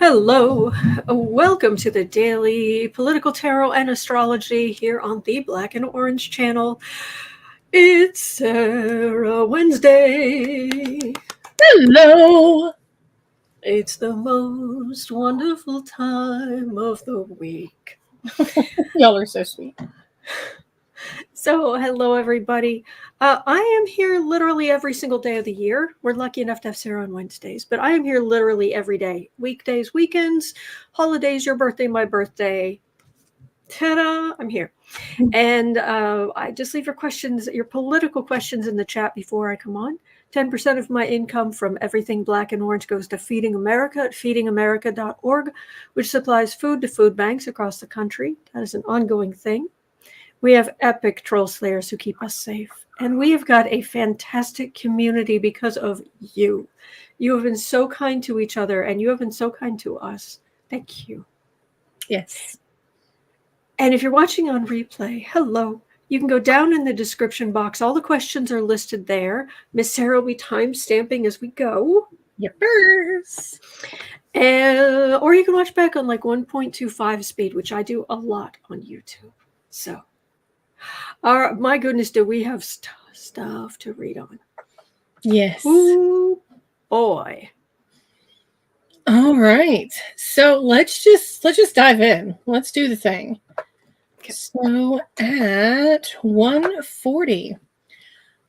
Hello, welcome to the daily political tarot and astrology here on the Black and Orange channel. It's Sarah Wednesday. Hello. It's the most wonderful time of the week. Y'all are so sweet. So, hello everybody. I am here literally every single day of the year. We're lucky enough to have Sarah on Wednesdays, but I am here literally every day. Weekdays, weekends, holidays, your birthday, my birthday. Ta-da! I'm here. And I just leave your questions, your political questions in the chat before I come on. 10% of my income from everything Black and Orange goes to Feeding America at feedingamerica.org, which supplies food to food banks across the country. That is an ongoing thing. We have epic troll slayers who keep us safe. And we have got a fantastic community because of you. You have been so kind to each other, and you have been so kind to us. Thank you. Yes. And if you're watching on replay, hello. You can go down in the description box. All the questions are listed there. Miss Sarah will be time stamping as we go. Yippers. Or you can watch back on like 1.25 speed, which I do a lot on YouTube. So, my goodness, do we have stuff to read on? Yes. Ooh, boy. All right. So let's just dive in. Let's do the thing. Okay. So at 1:40,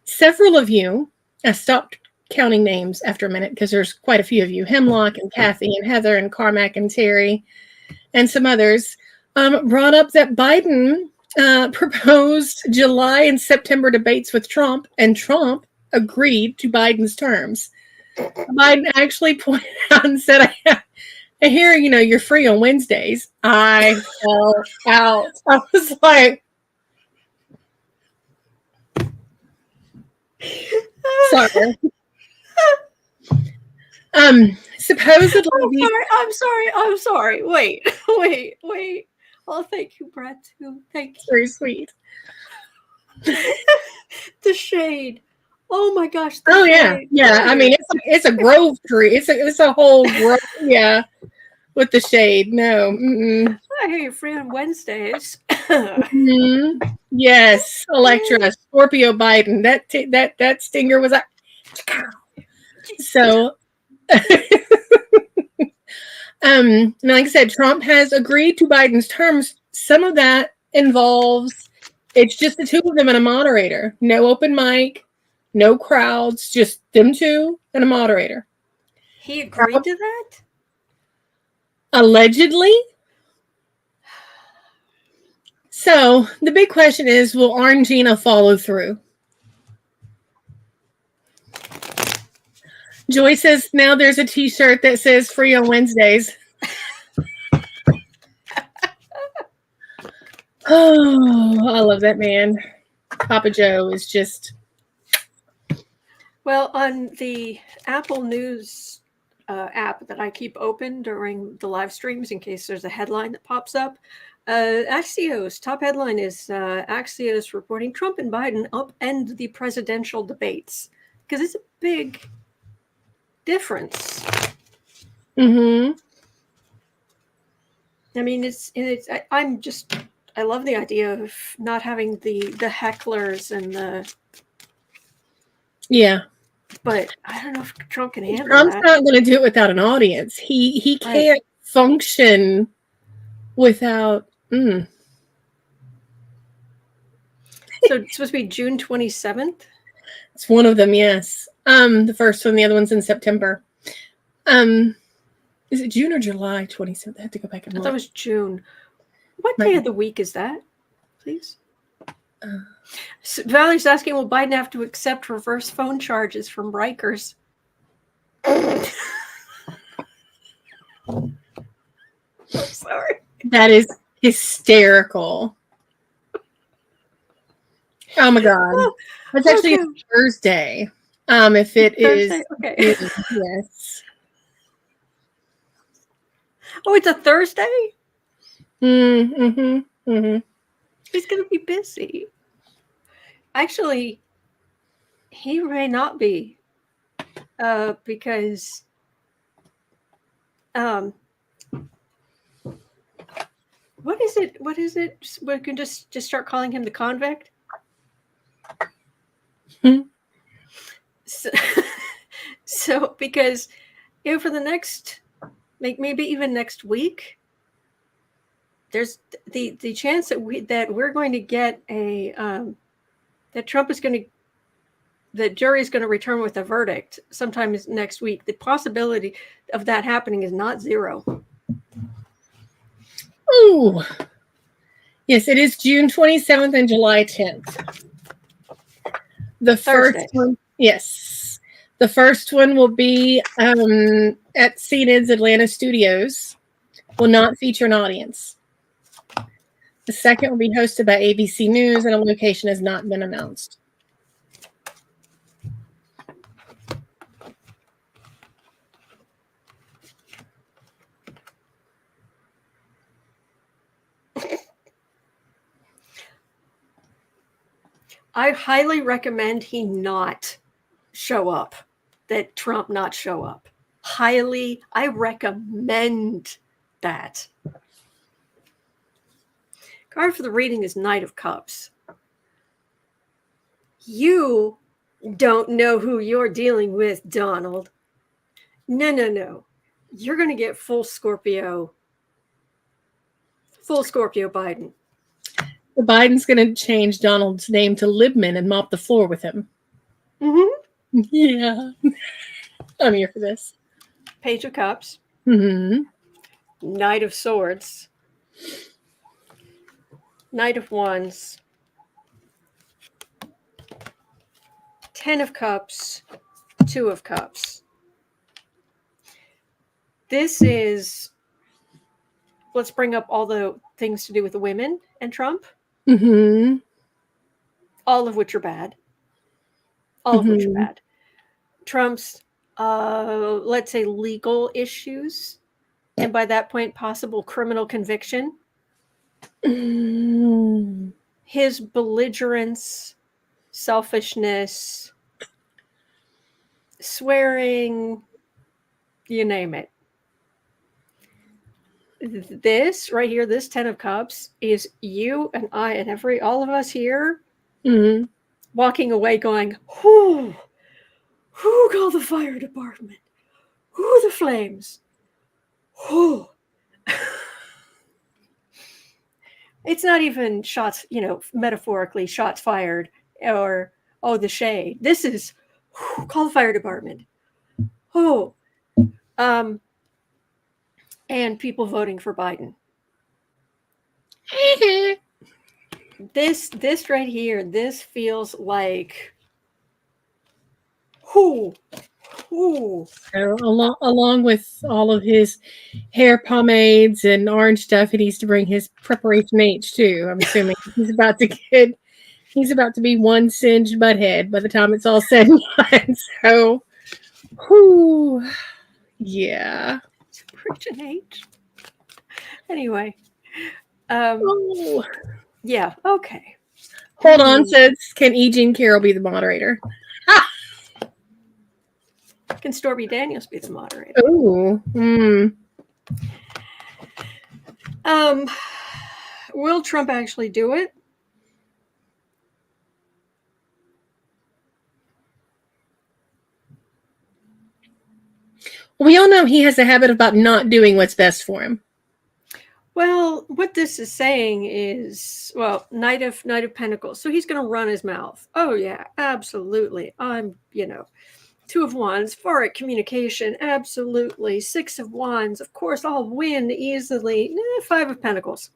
several of you, I stopped counting names after a minute because there's quite a few of you, Hemlock and Kathy and Heather and Carmack and Terry and some others, brought up that Biden proposed July and September debates with Trump, and Trump agreed to Biden's terms. Biden actually pointed out and said, I hear, you're free on Wednesdays. I fell out. I was like, sorry. Supposedly. I'm sorry. Wait. Oh, thank you, Brett, too. Thank you. Very sweet. The shade. Oh my gosh. Oh shade. Yeah. I mean, it's a grove tree. It's a whole grove. Yeah. With the shade. No. Mm-mm. I hear you're free on Wednesdays. Mm-hmm. Yes. Electra, Scorpio Biden. That stinger was like, so. Like I said, Trump has agreed to Biden's terms. Some of that involves it's just the two of them and a moderator. No open mic, no crowds, just them two and a moderator. He agreed to that? Allegedly. So the big question is, will Orangina follow through? Joy says now there's a t-shirt that says free on Wednesdays. Oh, I love that man. Papa Joe is just... Well, on the Apple News app that I keep open during the live streams in case there's a headline that pops up, Axios, top headline is Axios reporting Trump and Biden upend the presidential debates. Because it's a big difference. Mm-hmm. I mean, I love the idea of not having the hecklers and the... Yeah. But I don't know if Trump can handle Trump's that. not going to do it without an audience. He can't function without... So it's supposed to be June 27th? It's one of them, yes. The first one, the other one's in September. Is it June or July 27th? I have to go back and look. I thought it was June. What day of the week is that, please? So Valerie's asking, will Biden have to accept reverse phone charges from Rikers? I'm sorry. That is hysterical. Oh my God. That's actually a Thursday. If it Thursday? Is. Okay. Yes. Oh, it's a Thursday? Mm-hmm. Mm-hmm. He's going to be busy. Actually, he may not be. Because What is it? What is it? We can just start calling him the convict. So, so because for the next, maybe even next week, there's the chance that we're going to get that Trump is going to, the jury is going to return with a verdict sometime next week. The possibility of that happening is not zero. Ooh. Yes, it is June 27th and July 10th. The Thursday. first one, yes. The first one will be at CNN's Atlanta studios. Will not feature an audience. The second will be hosted by ABC News, and a location has not been announced. I highly recommend he not show up, that Trump not show up. Highly, I recommend that. Card for the reading is Knight of Cups. You don't know who you're dealing with, Donald. No. You're going to get full Scorpio Biden. The Biden's going to change Donald's name to Libman and mop the floor with him. Mm-hmm. Yeah. I'm here for this. Page of Cups. Mm-hmm. Knight of Swords. Knight of Wands. 10 of Cups. 2 of Cups. This is, let's bring up all the things to do with the women and Trump. Mm-hmm. All of which are bad. All of which are bad. Trump's, let's say, legal issues. And by that point, possible criminal conviction. His belligerence, selfishness, swearing, you name it. This right here, this 10 of Cups, is you and I and all of us here walking away going, whoo, call the fire department, whoo, the flames, whoo. It's not even shots, metaphorically shots fired or, oh, the shade. This is, whoo, call the fire department. Oh, and people voting for Biden. This right here, this feels like, whoo. Along with all of his hair pomades and orange stuff, he needs to bring his preparation H too. I'm assuming he's about to be one singed butthead by the time it's all said and done. So, whoo, yeah. Preparation H. Anyway, yeah, okay. Hold on, says, can E. Jean Carroll be the moderator? Can Stormy Daniels be the moderator? Ooh. Will Trump actually do it? We all know he has a habit about not doing what's best for him. Well, what this is saying is, well, Knight of Pentacles. So he's going to run his mouth. Oh yeah, absolutely. I'm, 2 of Wands, far at communication, absolutely. 6 of Wands, of course, I'll win easily. 5 of Pentacles.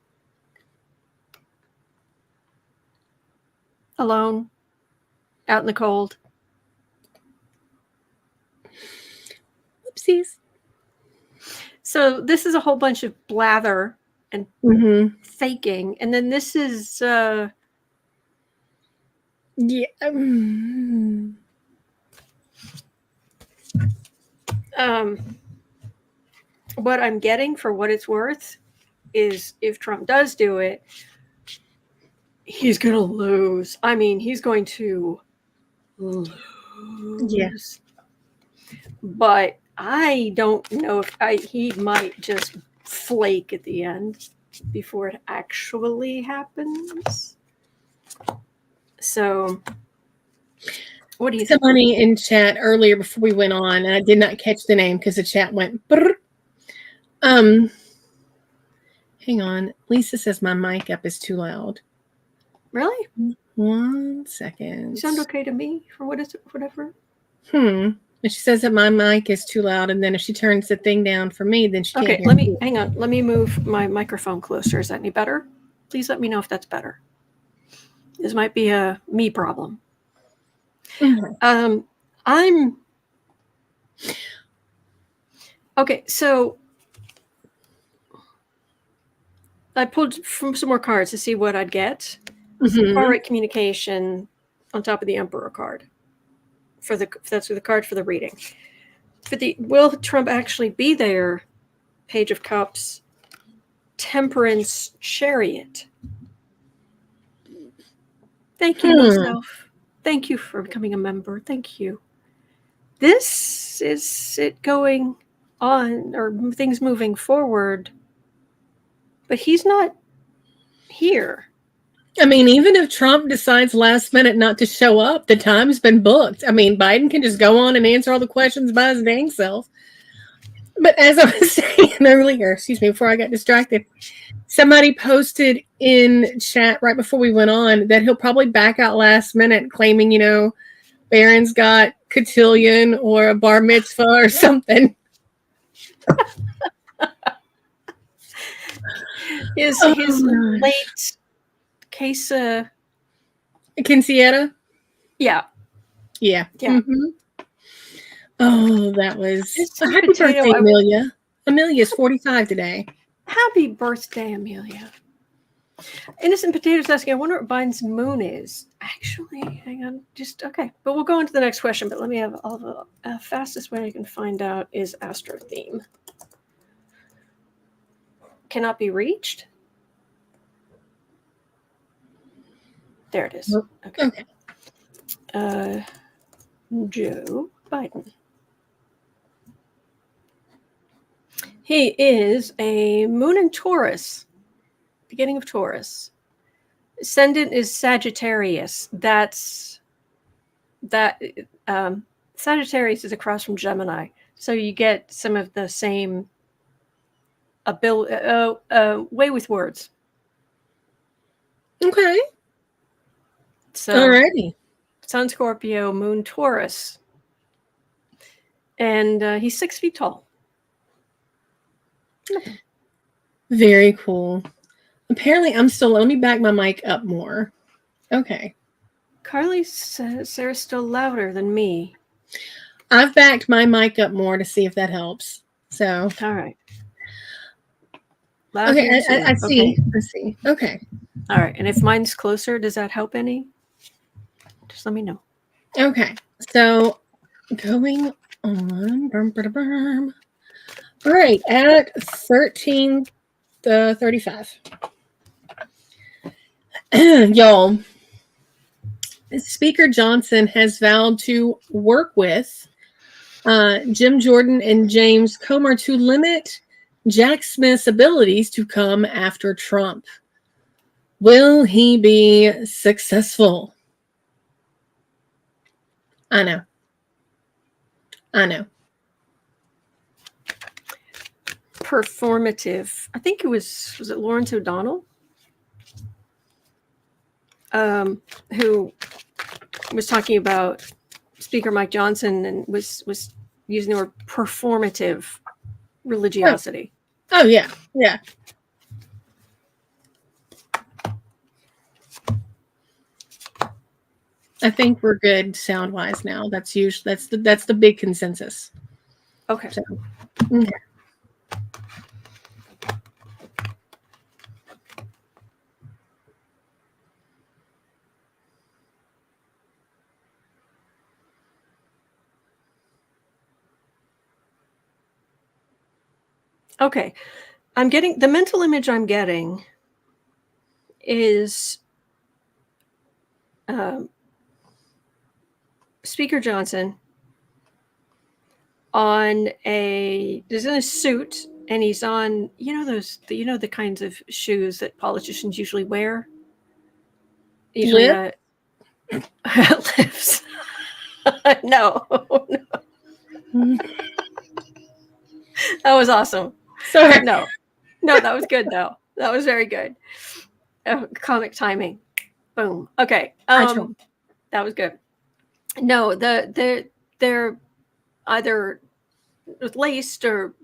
Alone, out in the cold. Oopsies. So this is a whole bunch of blather and faking. And then this is... yeah. What I'm getting, for what it's worth, is if Trump does do it, he's going to lose. I mean, he's going to lose. Yes. But I don't know if he might just flake at the end. before it actually happens. So, what do you think? Somebody in chat earlier before we went on, and I did not catch the name because the chat went brr. Hang on. Lisa says my mic up is too loud. Really? 1 second. You sound okay to me, or what is it? Whatever. And she says that my mic is too loud, and then if she turns the thing down for me, then she can't hear let me me. hang on. Let me move my microphone closer. Is that any better? Please let me know if that's better. This might be a me problem. I'm okay. So I pulled from some more cards to see what I'd get. Far right communication on top of the Emperor card. That's the card for the reading. For the will Trump actually be there? Page of Cups, Temperance, Chariot. Thank you, yourself. Thank you for becoming a member. Thank you. This is it going on, or things moving forward, but he's not here. I mean, even if Trump decides last minute not to show up, the time's been booked. I mean, Biden can just go on and answer all the questions by his dang self. But as I was saying earlier, before I got distracted, somebody posted in chat right before we went on that he'll probably back out last minute claiming, Barron's got cotillion or a bar mitzvah or something. His late case, Quinceañera? Yeah. Oh, that was happy birthday, Amelia. Amelia's 45 today. Happy birthday, Amelia. Innocent Potatoes asking, I wonder what Biden's moon is. Actually, hang on, okay. But we'll go on to the next question. But let me have all the fastest way I can find out is astro theme. Cannot be reached. There it is. Okay. Joe Biden. He is a moon in Taurus. Beginning of Taurus. Ascendant is Sagittarius. Sagittarius is across from Gemini, so you get some of the same way with words. Okay. So, alrighty. Sun Scorpio, Moon Taurus, and he's 6 feet tall. Very cool. Apparently, let me back my mic up more. Okay. Carly says Sarah's still louder than me. I've backed my mic up more to see if that helps. So. All right. Okay, I see. I see. Okay. All right. And if mine's closer, does that help any? Just let me know. Okay. So, going on. All right. At 13:35. Y'all, Speaker Johnson has vowed to work with Jim Jordan and James Comer to limit Jack Smith's abilities to come after Trump. Will he be successful? I know. Performative. I think it was it Lawrence O'Donnell? Who was talking about Speaker Mike Johnson and was using the word performative religiosity. Oh yeah. I think we're good sound wise now. That's the big consensus. Okay. So, okay. Okay. I'm getting the mental image I'm getting is Speaker Johnson is in a suit and he's on, the kinds of shoes that politicians usually wear. Usually, Lip? lips. No. That was awesome. Sorry. No, that was good though. That was very good. Comic timing. Boom. Okay. That was good. No, they're either laced or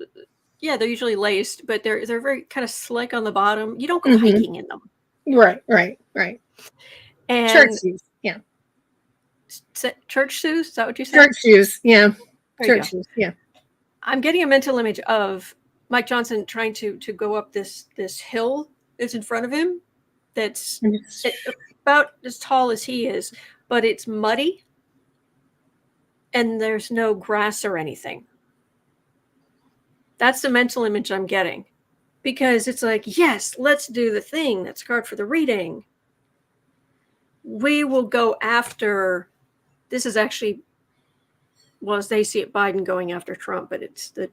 they're usually laced, but they're very kind of slick on the bottom. You don't go hiking in them. Right. And church shoes. Yeah. Church shoes? Is that what you said? Church shoes. Yeah. Church shoes. Yeah. I'm getting a mental image of Mike Johnson trying to go up this hill that's in front of him. That's about as tall as he is, but it's muddy and there's no grass or anything. That's the mental image I'm getting, because it's like, yes, let's do the thing that's card for the reading. We will go after, this is actually, well, as they see it, Biden going after Trump, but it's the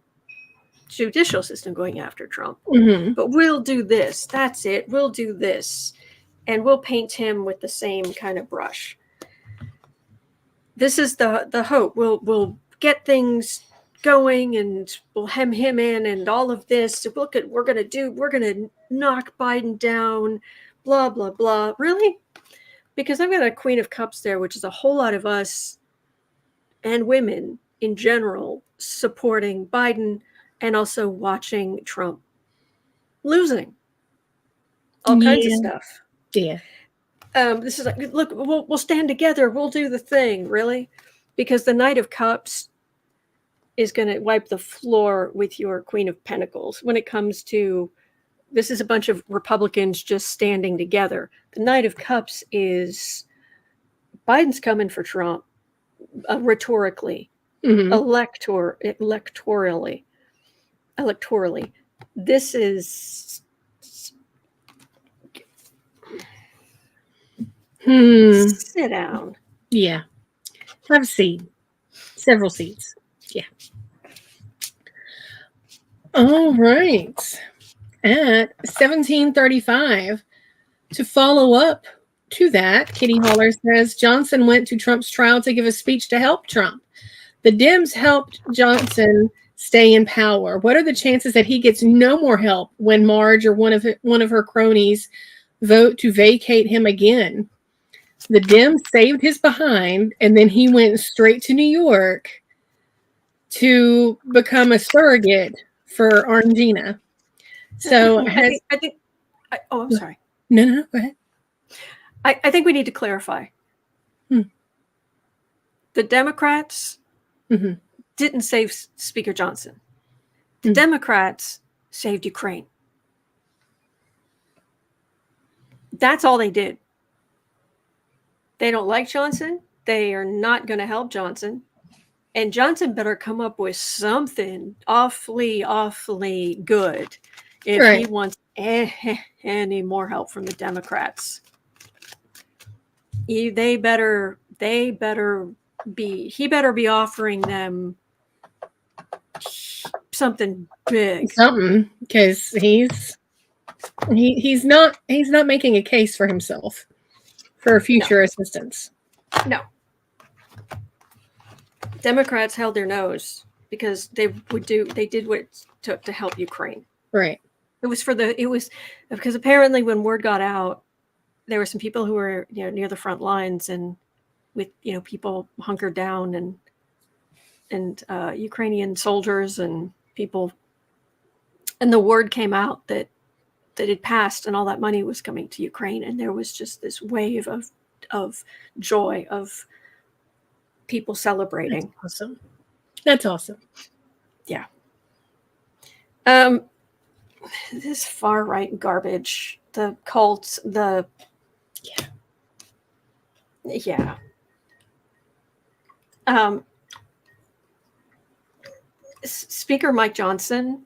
judicial system going after Trump. But we'll do this. That's it. We'll do this. And we'll paint him with the same kind of brush. This is the hope. We'll get things going and we'll hem him in and all of this. Look at we're going to knock Biden down, blah, blah, blah. Really? Because I've got a Queen of Cups there, which is a whole lot of us and women in general supporting Biden and also watching Trump losing all kinds of stuff. Yeah. This is like, look, we'll stand together. We'll do the thing, really, because the Knight of Cups is going to wipe the floor with your Queen of Pentacles when it comes to, this is a bunch of Republicans just standing together. The Knight of Cups is Biden's coming for Trump, rhetorically, electorally. This is sit down. Yeah. Have a seat. Several seats. Yeah. All right. At 17:35, to follow up to that, Kitty Holler says Johnson went to Trump's trial to give a speech to help Trump. The Dems helped Johnson stay in power. What are the chances that he gets no more help when Marge or one of her cronies vote to vacate him again? The Dems saved his behind, and then he went straight to New York to become a surrogate for Orangina. So I think. I'm sorry. No, go ahead. I think we need to clarify. The Democrats didn't save Speaker Johnson. The Democrats saved Ukraine. That's all they did. They don't like Johnson. They are not going to help Johnson. And Johnson better come up with something awfully, awfully good if he wants any more help from the Democrats. He better be offering them something big. Something, because he's not making a case for himself for future assistance. No. Democrats held their nose because they did what it took to help Ukraine. Right. It was because apparently when word got out, there were some people who were near the front lines and with people hunkered down and Ukrainian soldiers and people, and the word came out that it passed and all that money was coming to Ukraine, and there was just this wave of joy, of people celebrating. That's awesome. Yeah. This far right garbage, the cults, yeah. Speaker Mike Johnson,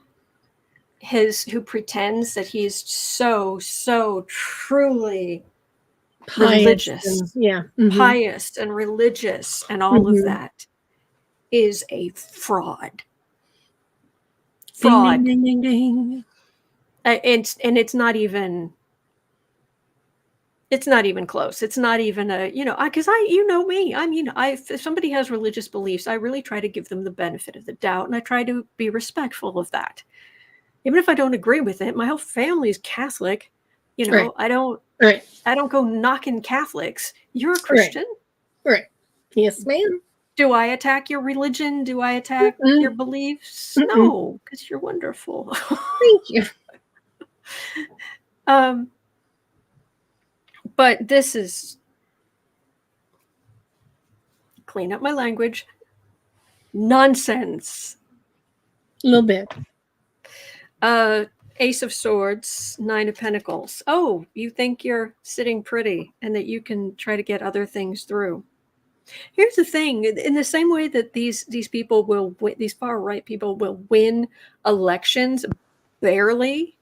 who pretends that he's so truly religious, pious and religious, and all of that, is a fraud. fraud. Ding, ding, ding, ding, ding. And it's not even close. It's not even because you know me. I mean, if somebody has religious beliefs, I really try to give them the benefit of the doubt, and I try to be respectful of that. Even if I don't agree with it, my whole family is Catholic. Right. I don't go knocking Catholics. You're a Christian. Right. Yes, ma'am. Do I attack your religion? Do I attack your beliefs? No, because you're wonderful. Thank you. But this is, clean up my language, nonsense. A little bit. Ace of Swords, Nine of Pentacles. Oh, you think you're sitting pretty and that you can try to get other things through. Here's the thing: in the same way that these people will, these far right people will win elections barely,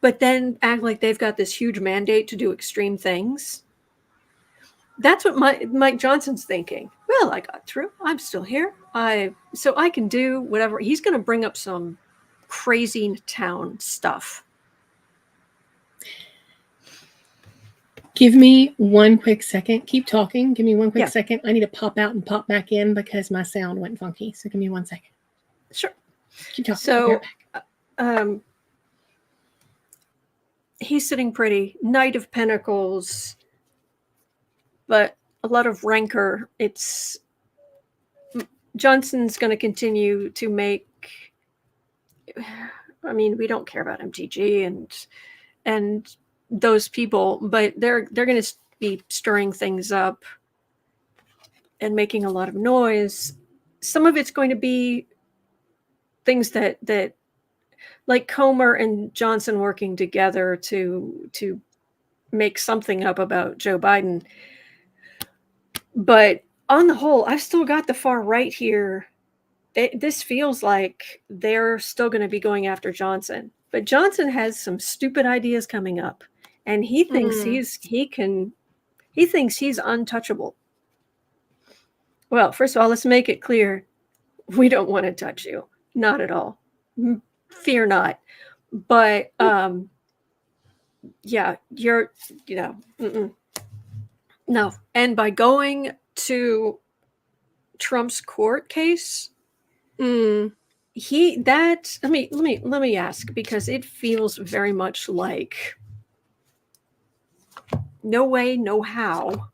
but then act like they've got this huge mandate to do extreme things. That's what Mike Johnson's thinking. Well, I got through. I'm still here. So I can do whatever. He's going to bring up some crazy town stuff. Give me one quick second. Keep talking. Give me one quick second. I need to pop out and pop back in because my sound went funky. So give me 1 second. Sure. Keep talking. So, he's sitting pretty. Knight of Pentacles, but a lot of rancor. Johnson's going to continue to make. I mean, we don't care about MTG and those people, but they're going to be stirring things up and making a lot of noise. Some of it's going to be things that like Comer and Johnson working together to make something up about Joe Biden. But on the whole, I've still got the far right here. This feels like they're still going to be going after Johnson. But Johnson has some stupid ideas coming up, and he thinks he thinks he's untouchable. Well, first of all, let's make it clear. We don't want to touch you. Not at all. Fear not. But yeah, you're, no. And by going to Trump's court case, let me ask, because it feels very much like no way, no how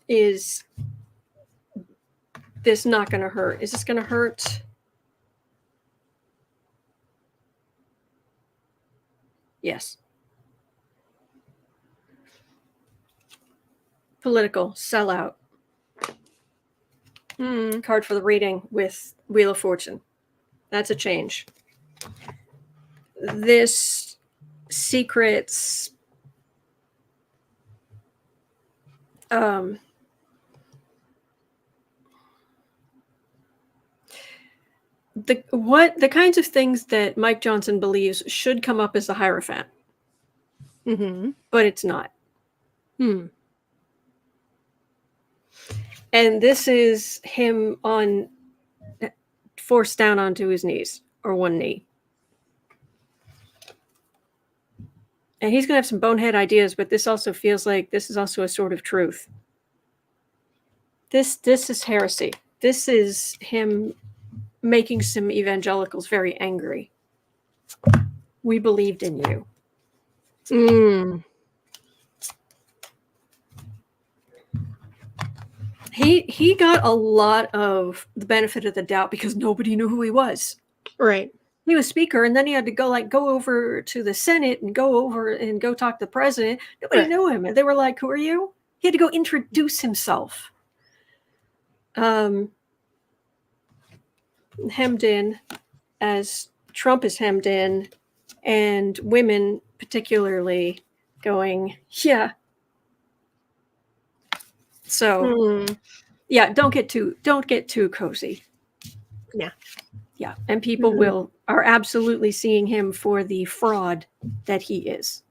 is this not going to hurt? Is this going to hurt? Yes. Political sellout. Card for the reading with Wheel of Fortune. That's a change. This secrets the kinds of things that Mike Johnson believes should come up as the Hierophant. But it's not. And this is him forced down onto his knees, or one knee. And he's going to have some bonehead ideas, but this also feels like this is also a sort of truth. This is heresy. This is him making some evangelicals very angry. We believed in you. He got a lot of the benefit of the doubt because nobody knew who he was. Right. He was speaker, and then he had to go over to the Senate and go talk to the president. Nobody knew him, and they were like, "Who are you?" He had to go introduce himself. Hemmed in, as Trump is hemmed in, and women particularly going, yeah. So, yeah, don't get too cozy. Yeah, and people are absolutely seeing him for the fraud that he is.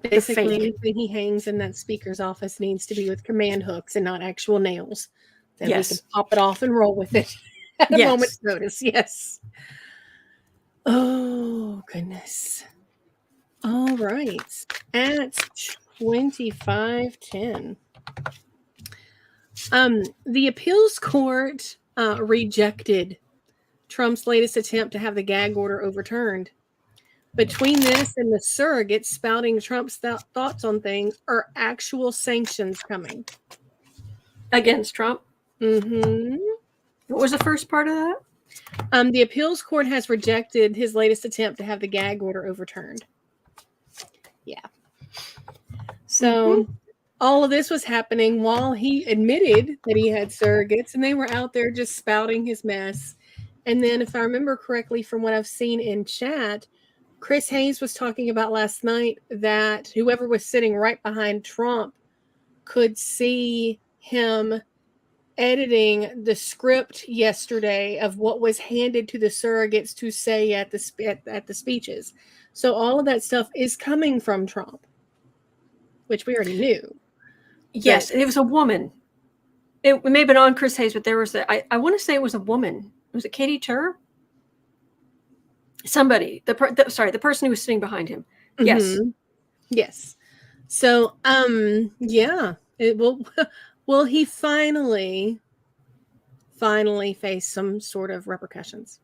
Basically, anything he hangs in that speaker's office needs to be with command hooks and not actual nails. Then we can pop it off and roll with it. At a Yes. moment's notice, yes. Oh, goodness. All right. At 2510. The appeals court rejected Trump's latest attempt to have the gag order overturned. Between this and the surrogates spouting Trump's thoughts on things are actual sanctions coming. Against Trump? Mm-hmm. What was the first part of that? The appeals court has rejected his latest attempt to have the gag order overturned. Yeah. So all of this was happening while he admitted that he had surrogates, and they were out there just spouting his mess. And then, if I remember correctly from what I've seen in chat, Chris Hayes was talking about last night that whoever was sitting right behind Trump could see him editing the script yesterday of what was handed to the surrogates to say at the speeches. So all of that stuff is coming from Trump, which we already knew. Yes, and it was a woman. It may have been on Chris Hayes, but there was I want to say it was a woman. Was it Katie Tur? Somebody. The person who was sitting behind him. Yes. Mm-hmm. Yes. So, yeah. Will he finally face some sort of repercussions?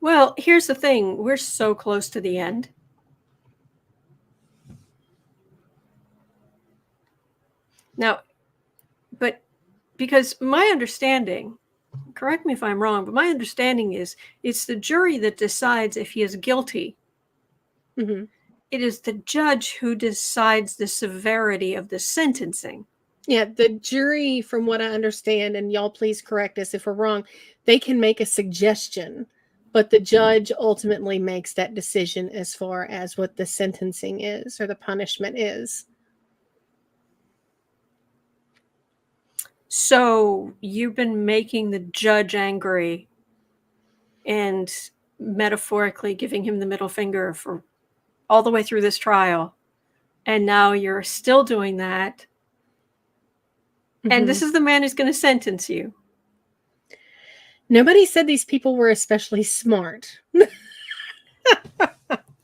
Well, here's the thing. We're so close to the end. Now, but because my understanding, correct me if I'm wrong, but my understanding is it's the jury that decides if he is guilty. Mm-hmm. It is the judge who decides the severity of the sentencing. Yeah, the jury, from what I understand, and y'all please correct us if we're wrong, they can make a suggestion, but the judge ultimately makes that decision as far as what the sentencing is or the punishment is. So you've been making the judge angry and metaphorically giving him the middle finger for all the way through this trial. And now you're still doing that. Mm-hmm. And this is the man who's going to sentence you. Nobody said these people were especially smart.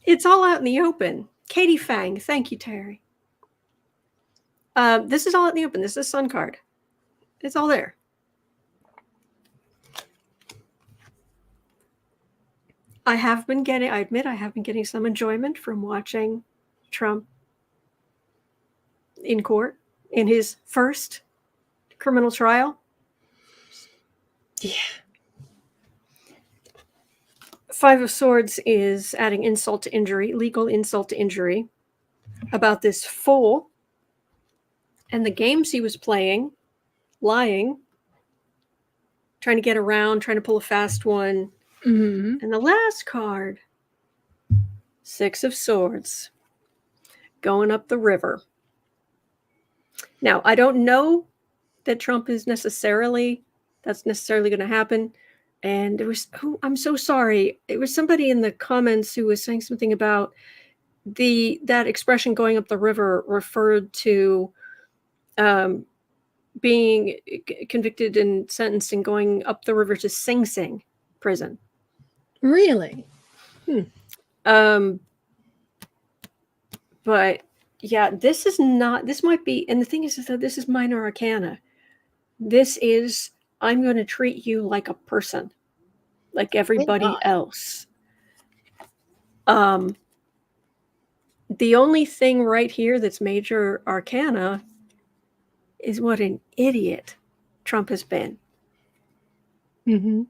It's all out in the open. Katie Fang. Thank you, Terry. This is all out in the open. This is a Sun card. It's all there. I admit I have been getting some enjoyment from watching Trump in court in his first criminal trial. Yeah. Five of Swords is adding insult to injury, legal insult to injury, about this fool and the games he was playing, lying, trying to get around, trying to pull a fast one. Mm-hmm. And the last card, Six of Swords, going up the river. Now, I don't know that Trump that's necessarily going to happen. And it was, I'm so sorry. It was somebody in the comments who was saying something about that expression going up the river referred to being convicted and sentenced and going up the river to Sing Sing prison. Really? But yeah, this might be, and the thing is that this is minor arcana. This is, I'm going to treat you like a person, like everybody else. The only thing right here that's major arcana is what an idiot Trump has been. Mm-hmm.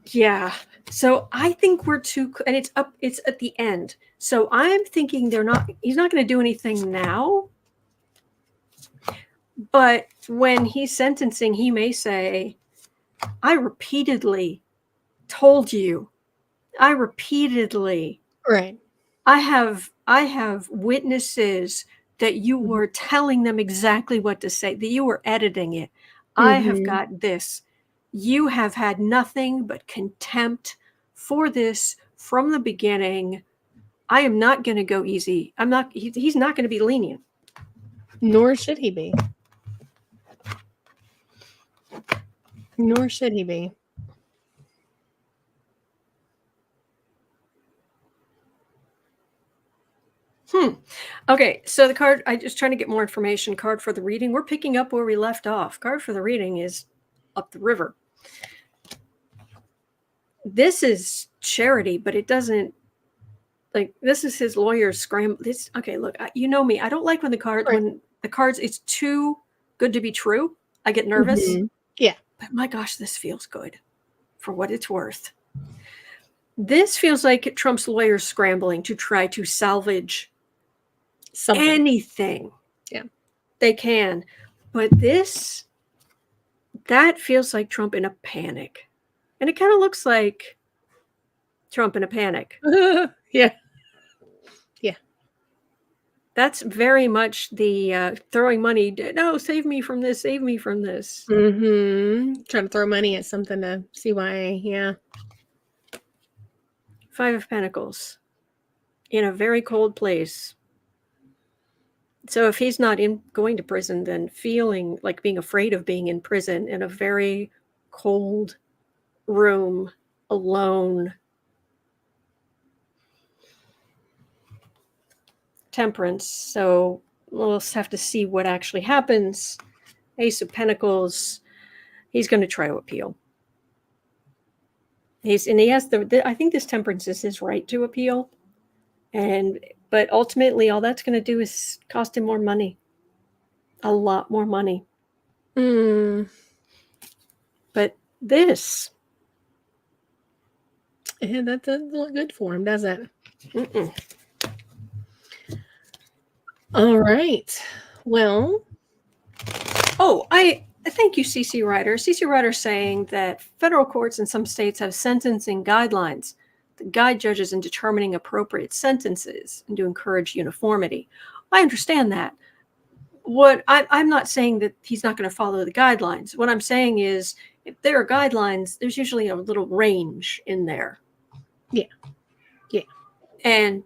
Yeah. So I think we're too, and it's at the end. So I'm thinking he's not going to do anything now. But when he's sentencing, he may say, I repeatedly told you. I repeatedly. Right. I have witnesses that you were telling them exactly what to say, that you were editing it. I have got this. You have had nothing but contempt for this from the beginning. I am not going to go easy. He's not going to be lenient. Nor should he be. Nor should he be. Okay, so the card, I just trying to get more information. Card for the reading. We're picking up where we left off. Card for the reading is up the river. This is charity, but it doesn't, like, this is his lawyer's scramble. This, okay, look, you know me. I don't like when when the cards, it's too good to be true. I get nervous. Mm-hmm. Yeah. But my gosh, this feels good for what it's worth. This feels like Trump's lawyers scrambling to try to salvage something. Anything. Yeah. They can. But that feels like Trump in a panic. And it kind of looks like Trump in a panic. Yeah. Yeah. That's very much the throwing money. No, save me from this. Save me from this. Mm-hmm. Trying to throw money at something to see why. Yeah. 5 of Pentacles. In a very cold place. So if he's not going to prison, then feeling like being afraid of being in prison in a very cold room, alone. Temperance. So we'll have to see what actually happens. Ace of Pentacles. He's going to try to appeal. He has I think this Temperance is his right to appeal. But ultimately, all that's going to do is cost him more money. A lot more money. But this. Yeah, that doesn't look good for him, does it? Mm-mm. All right. Well. Oh, I thank you, CC Ryder. CC Ryder saying that federal courts in some states have sentencing guidelines that guide judges in determining appropriate sentences and to encourage uniformity. I understand that. I'm not saying that he's not going to follow the guidelines. What I'm saying is, if there are guidelines, there's usually a little range in there. Yeah. Yeah. And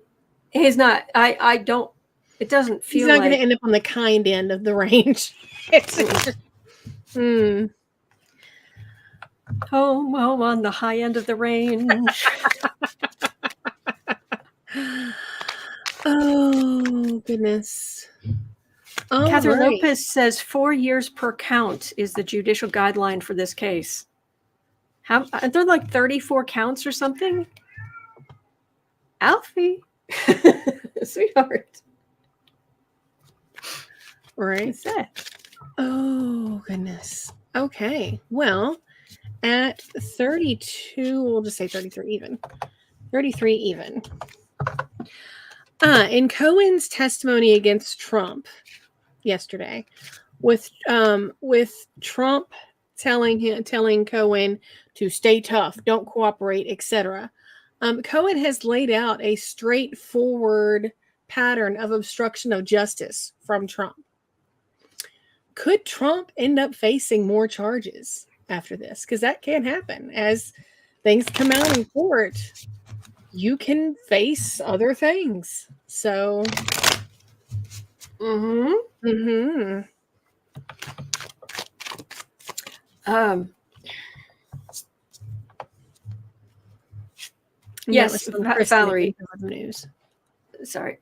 he's not, I don't, it doesn't feel like. He's not going to end up on the kind end of the range. Oh, well, on the high end of the range. Oh, goodness. Catherine Lopez says 4 years per count is the judicial guideline for this case. Aren't there like 34 counts or something? Alfie. Sweetheart. Right. What's that? Oh, goodness. Okay. Well, at 32, we'll just say 33 even. 33 even. In Cohen's testimony against Trump yesterday, with Trump telling Cohen to stay tough, don't cooperate, etc. Cohen has laid out a straightforward pattern of obstruction of justice from Trump. Could Trump end up facing more charges after this? Because that can happen. As things come out in court, you can face other things. So, yes, Valerie. News. Sorry.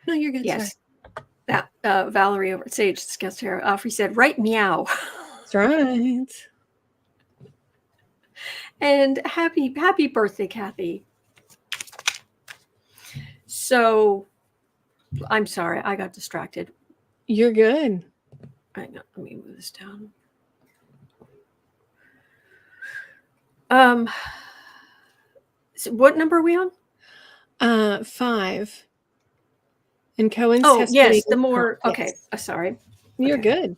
No, you're good. Yes. That Valerie over at Sage discussed here. Alfie said, right meow. That's right. And happy birthday, Kathy. So, I'm sorry, I got distracted. You're good. Hang on, let me move this down. So what number are we on? 5. And Cohen's testimony. Yes, the more. Okay, sorry. You're good.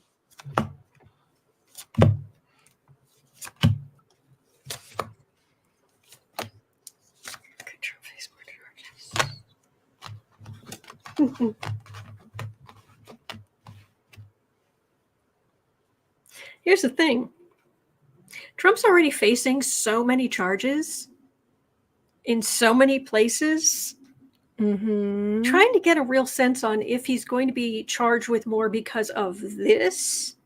Here's the thing. Trump's already facing so many charges in so many places. Trying to get a real sense on if he's going to be charged with more because of this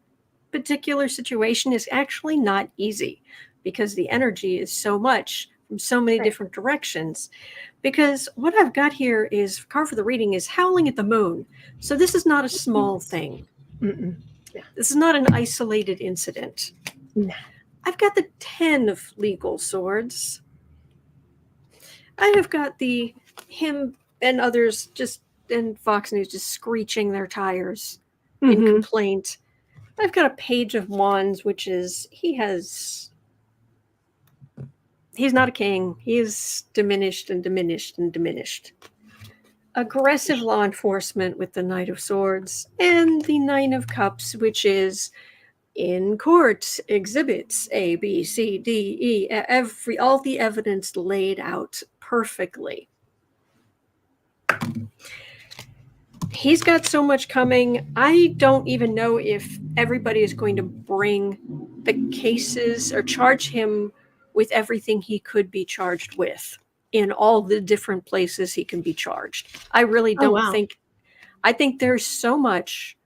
particular situation is actually not easy, because the energy is so much from so many different directions. Because what I've got here is, card for the reading is Howling at the Moon. So this is not a small thing. Mm-mm. Yeah. This is not an isolated incident. No. I've got the 10 of legal swords. I have got him and others just in Fox News just screeching their tires in complaint. I've got a Page of Wands, which is he's not a king. He is diminished and diminished and diminished. Aggressive law enforcement with the Knight of Swords, and the Nine of Cups, which is in court, exhibits A, B, C, D, E, all the evidence laid out perfectly. He's got so much coming. I don't even know if everybody is going to bring the cases or charge him with everything he could be charged with in all the different places he can be charged. I really don't think. I think there's so much.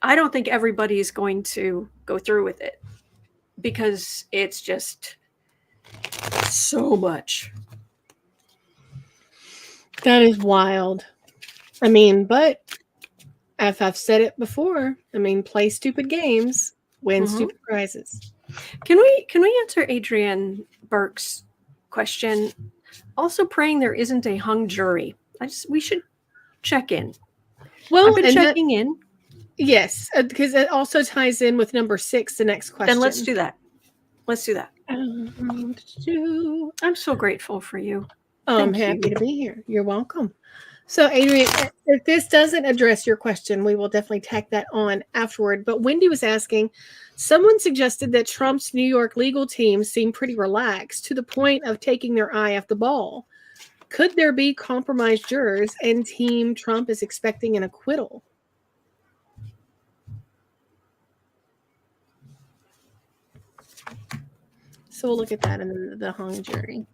I don't think everybody is going to go through with it because it's just so much. That is wild. I mean, but if I've said it before, I mean, play stupid games, win stupid prizes. Can we answer Adrienne Burke's question? Also praying there isn't a hung jury. We should check in. Well, I've been checking in. Yes, because it also ties in with number 6, the next question. Then let's do that. I'm so grateful for you. I'm happy to be here. You're welcome. So, Adrienne, if this doesn't address your question, we will definitely tack that on afterward. But Wendy was asking, someone suggested that Trump's New York legal team seemed pretty relaxed to the point of taking their eye off the ball. Could there be compromised jurors and Team Trump is expecting an acquittal? So we'll look at that in the hung jury.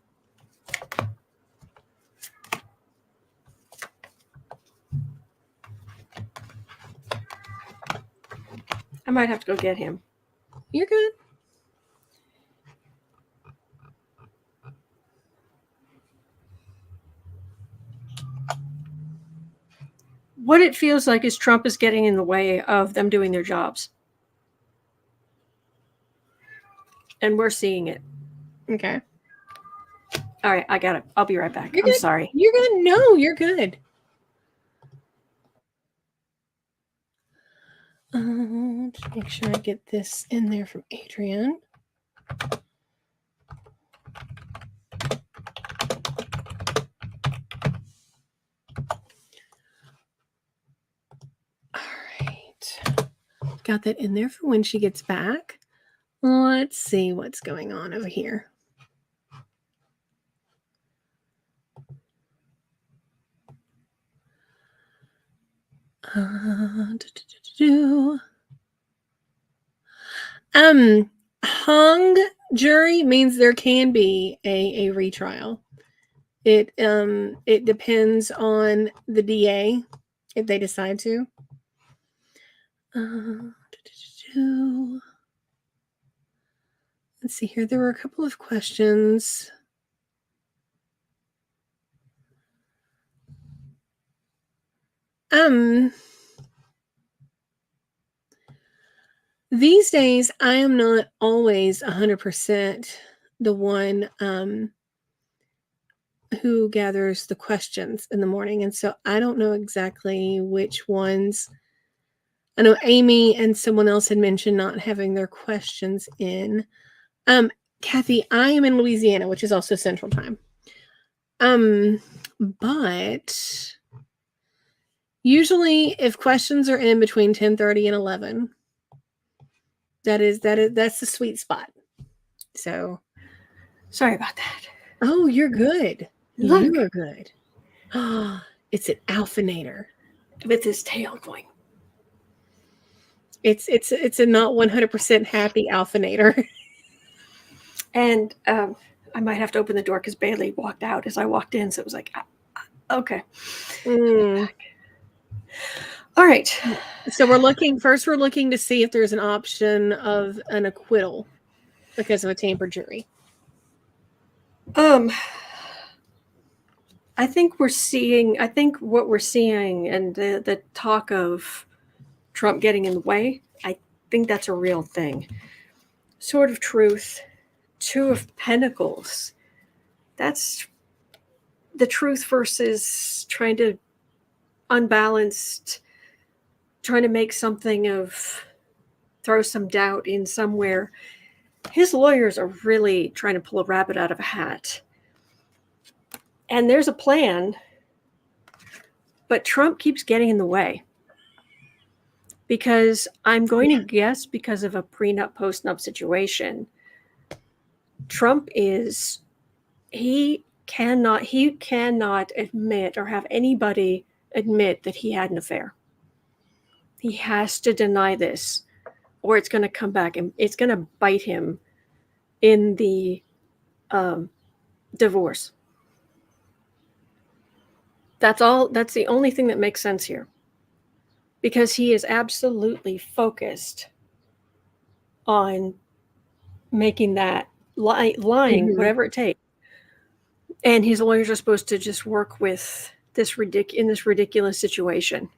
I might have to go get him. You're good. What it feels like is Trump is getting in the way of them doing their jobs. And we're seeing it. Okay. All right, I got it. I'll be right back. I'm sorry. You're good. No, you're good. Just make sure I get this in there from Adrienne. All right. Got that in there for when she gets back. Let's see what's going on over here. Hung jury means there can be a retrial. It depends on the DA if they decide to. Let's see here. There were a couple of questions. These days, I am not always 100% the one who gathers the questions in the morning. And so I don't know exactly which ones. I know Amy and someone else had mentioned not having their questions in. Kathy, I am in Louisiana, which is also Central Time. But usually if questions are in between 10:30 and 11, that's the sweet spot. So sorry about that. Oh, you're good. Look. You are good. It's an alphinator with his tail going. It's a not 100% happy alphinator. And I might have to open the door because Bailey walked out as I walked in, so it was like, okay. All right. So we're looking to see if there's an option of an acquittal because of a tampered jury. I think what we're seeing and the talk of Trump getting in the way, I think that's a real thing. Sword of Truth, Two of Pentacles. That's the truth versus trying to unbalanced, trying to make something of, throw some doubt in somewhere. His lawyers are really trying to pull a rabbit out of a hat. And there's a plan, but Trump keeps getting in the way. Because I'm going to guess because of a prenup, postnup situation, Trump he cannot admit or have anybody admit that he had an affair. He has to deny this, or it's going to come back and it's going to bite him in the divorce. That's the only thing that makes sense here. Because he is absolutely focused on making that lying, whatever it takes. And his lawyers are supposed to just work with this ridiculous situation.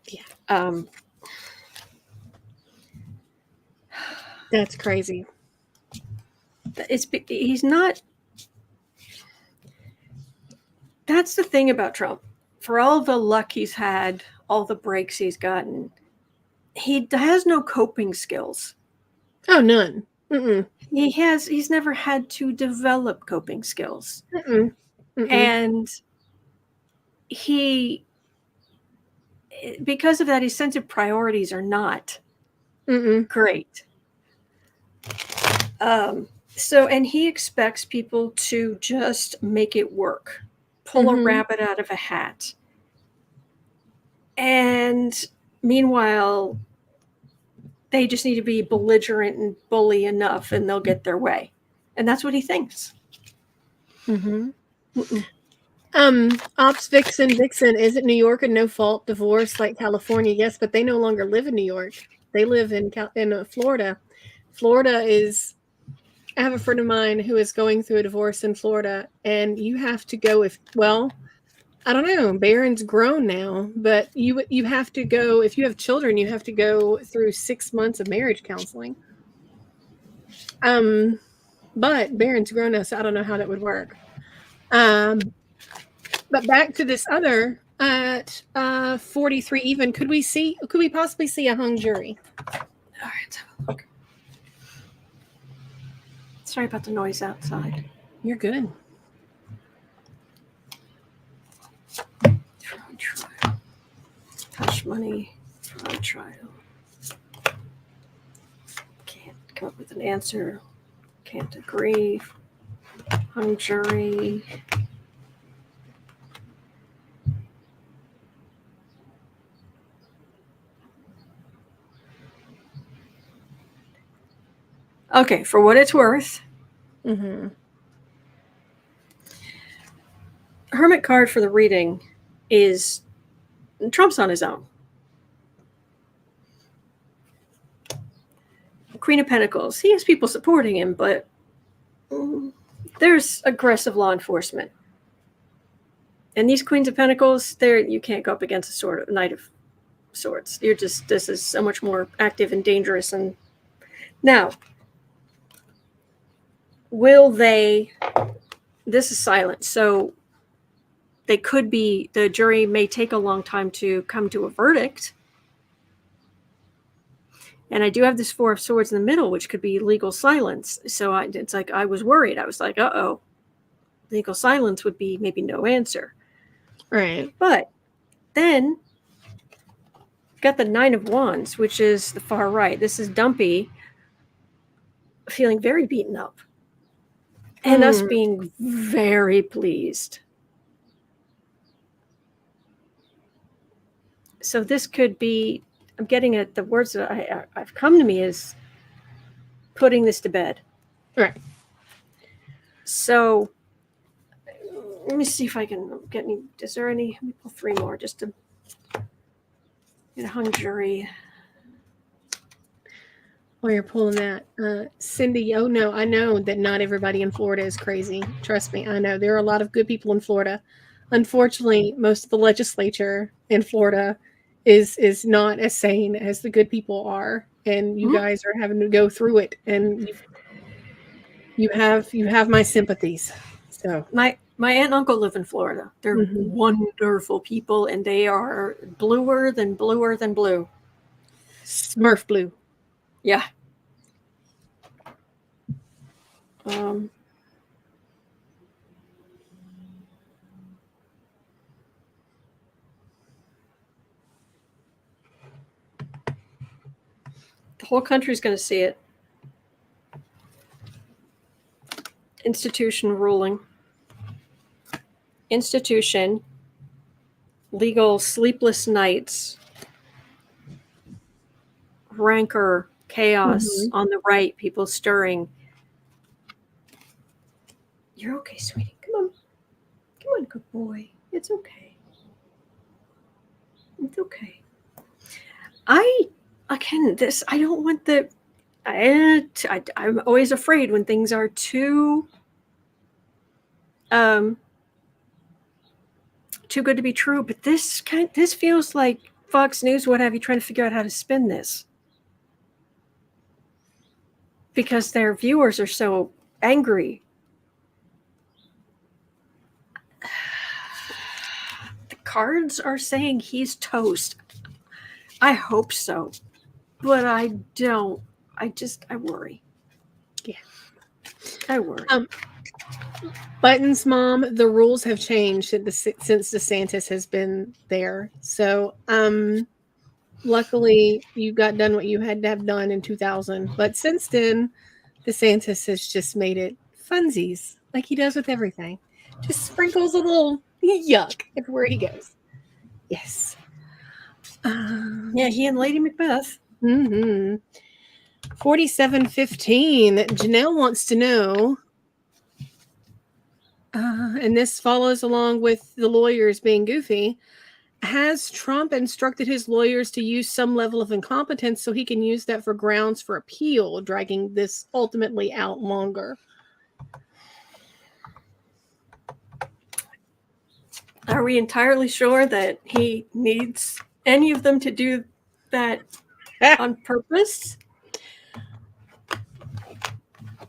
Yeah. That's crazy. He's not. That's the thing about Trump. For all the luck he's had, all the breaks he's gotten, he has no coping skills. Oh, none. Mm-mm. He's never had to develop coping skills. Mm-mm. Mm-mm. And because of that, his sense of priorities are not great. And he expects people to just make it work, pull a rabbit out of a hat. And meanwhile, they just need to be belligerent and bully enough and they'll get their way. And that's what he thinks. Ops Vixen, isn't New York a no-fault divorce like California? Yes, but they no longer live in New York. They live in Florida. Florida is, I have a friend of mine who is going through a divorce in Florida, and you have to go I don't know, Barron's grown now, but you have to go, if you have children, you have to go through 6 months of marriage counseling. But Barron's grown now, so I don't know how that would work. But back to this other at 43 even, could we possibly see a hung jury? All right, let's have a look. Sorry about the noise outside. You're good. Fraud trial. Hush money. Fraud trial. Can't come up with an answer. Can't agree. Hung jury. Okay, for what it's worth, Hermit card for the reading is Trump's on his own. Queen of Pentacles, he has people supporting him, but there's aggressive law enforcement. And these Queens of Pentacles, you can't go up against a Knight of Swords. This is so much more active and dangerous. And now, this is silent, so the jury may take a long time to come to a verdict. And I do have this Four of Swords in the middle, which could be legal silence. So it's like I was worried. I was like, uh-oh. Legal silence would be maybe no answer. Right. But then got the Nine of Wands, which is the far right. This is Dumpy feeling very beaten up. And us being very pleased. So this could be, I'm getting at the words that I've come to me is putting this to bed. Right. So let me see if I can get any, is there any, let me pull three more just to get a hung jury. While you're pulling that, Cindy, oh no, I know that not everybody in Florida is crazy. Trust me, I know there are a lot of good people in Florida. Unfortunately, most of the legislature in Florida is not as sane as the good people are, and you guys are having to go through it, and you have my sympathies. So My aunt and uncle live in Florida. They're wonderful people, and they are bluer than blue. Smurf blue. Yeah. Um, the whole country's going to see it. Institution ruling. Institution. Legal sleepless nights. Rancor. Chaos on the right. People stirring. You're okay, sweetie. Come on. Come on, good boy. It's okay. It's okay. I don't want the. I'm always afraid when things are too good to be true. But this feels like Fox News, what have you, trying to figure out how to spin this because their viewers are so angry. The cards are saying he's toast. I hope so, but I don't. I worry. Yeah, I worry. Button's mom, the rules have changed since DeSantis has been there. So, luckily you got done what you had to have done in 2000. But since then, DeSantis has just made it funsies, like he does with everything. Just sprinkles a little yuck everywhere he goes. Yes. Yeah, he and Lady Macbeth. 4715. Janelle wants to know, and this follows along with the lawyers being goofy. Has Trump instructed his lawyers to use some level of incompetence so he can use that for grounds for appeal, dragging this ultimately out longer? Are we entirely sure that he needs any of them to do that on purpose?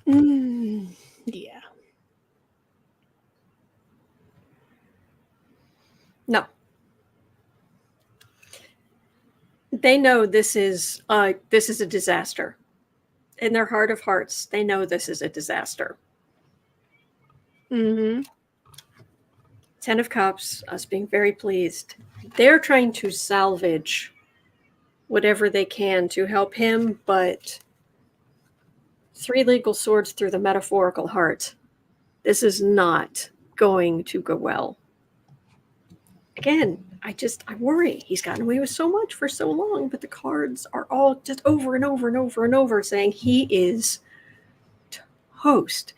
Yeah. No. They know this is a disaster. In their heart of hearts, they know this is a disaster. 10 of Cups, us being very pleased. They're trying to salvage whatever they can to help him, but 3 legal swords through the metaphorical heart. This is not going to go well. Again, I worry. He's gotten away with so much for so long, but the cards are all just over and over and over and over saying he is toast.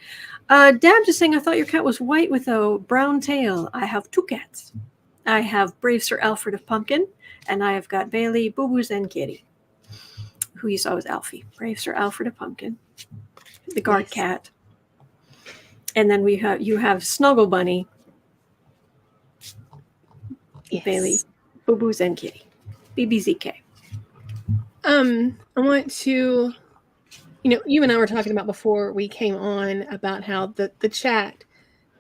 Dabs is saying, I thought your cat was white with a brown tail. I have 2 cats. I have Brave Sir Alfred of Pumpkin, and I have got Bailey, Boo Boos, and Kitty, who you saw was Alfie. Brave Sir Alfred of Pumpkin, the guard cat. And then you have Snuggle Bunny, Bailey, Boo Boos, and Kitty. BBZK. I want to, you and I were talking about before we came on about how the chat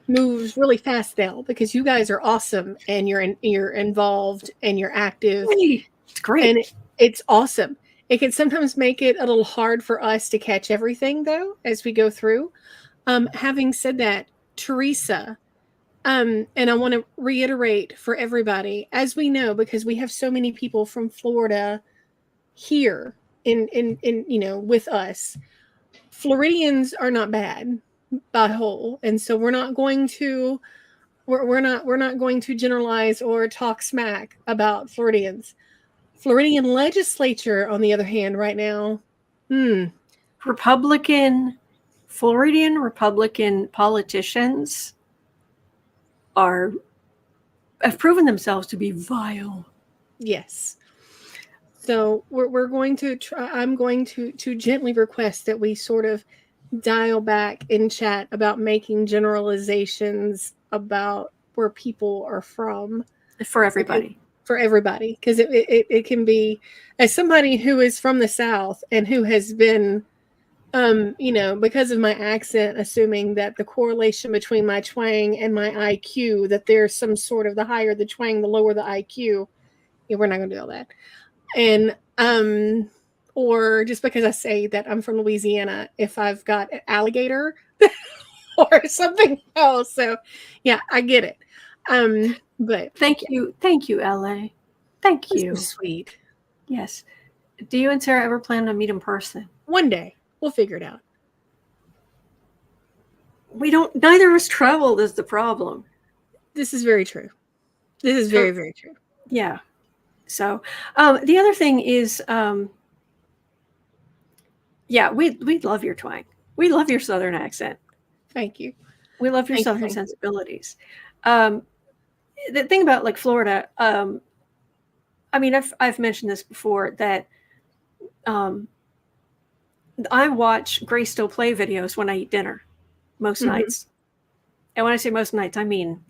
moves really fast now because you guys are awesome and you're involved and you're active. It's great. And it's awesome. It can sometimes make it a little hard for us to catch everything though as we go through. Having said that, Teresa, and I want to reiterate for everybody, as we know, because we have so many people from Florida here in with us, Floridians are not bad by whole, and so we're not going to generalize or talk smack about Floridians. Floridian legislature, on the other hand, right now, Floridian Republican politicians have proven themselves to be vile. Yes. So we're going to try. I'm going to gently request that we sort of dial back in chat about making generalizations about where people are from For everybody. for everybody, because it can be, as somebody who is from the South and who has been because of my accent, assuming that the correlation between my twang and my IQ, that there's some sort of, the higher the twang, the lower the IQ. Yeah, we're not going to do all that. And or just because I say that I'm from Louisiana, if I've got an alligator or something else. So yeah, I get it. But Thank you, LA. Thank you. Sweet. Yes. Do you and Sarah ever plan to meet in person? One day we'll figure it out. We don't. Neither of us traveled is the problem. This is very true. This is very, very true. Yeah. So the other thing is, we love your twang. We love your Southern accent. Thank you. We love your Southern sensibilities. The thing about like Florida, I mean, I've mentioned this before, that I watch Grace Still Play videos when I eat dinner most nights. And when I say most nights, I mean,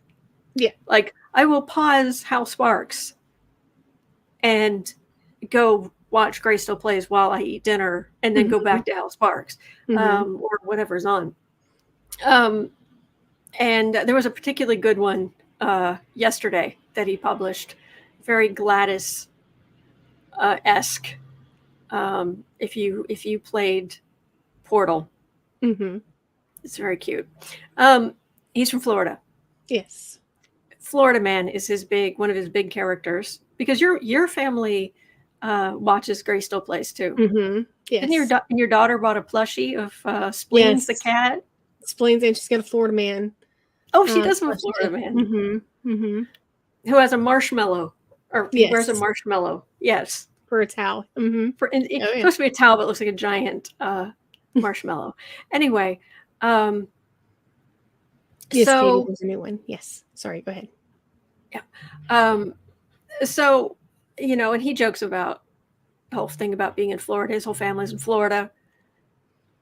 like I will pause House Sparks and go watch Grace Still Plays while I eat dinner, and then go back to House Sparks or whatever's on. And there was a particularly good one yesterday that he published, very Gladys esque. If you played Portal, it's very cute. He's from Florida. Yes, Florida Man is one of his big characters, because your family watches Grace Still Plays too. Yes. And your daughter bought a plushie of Spleens the cat. Spleens, and she's got a Florida Man. Oh, she does have a Florida Man. Who has a marshmallow, or wears a marshmallow. Yes. For a towel. It's supposed to be a towel, but it looks like a giant marshmallow. Anyway, yes, so Katie, there's a new one. Yes. Sorry, go ahead. Yeah. So, and he jokes about the whole thing about being in Florida. His whole family's in Florida.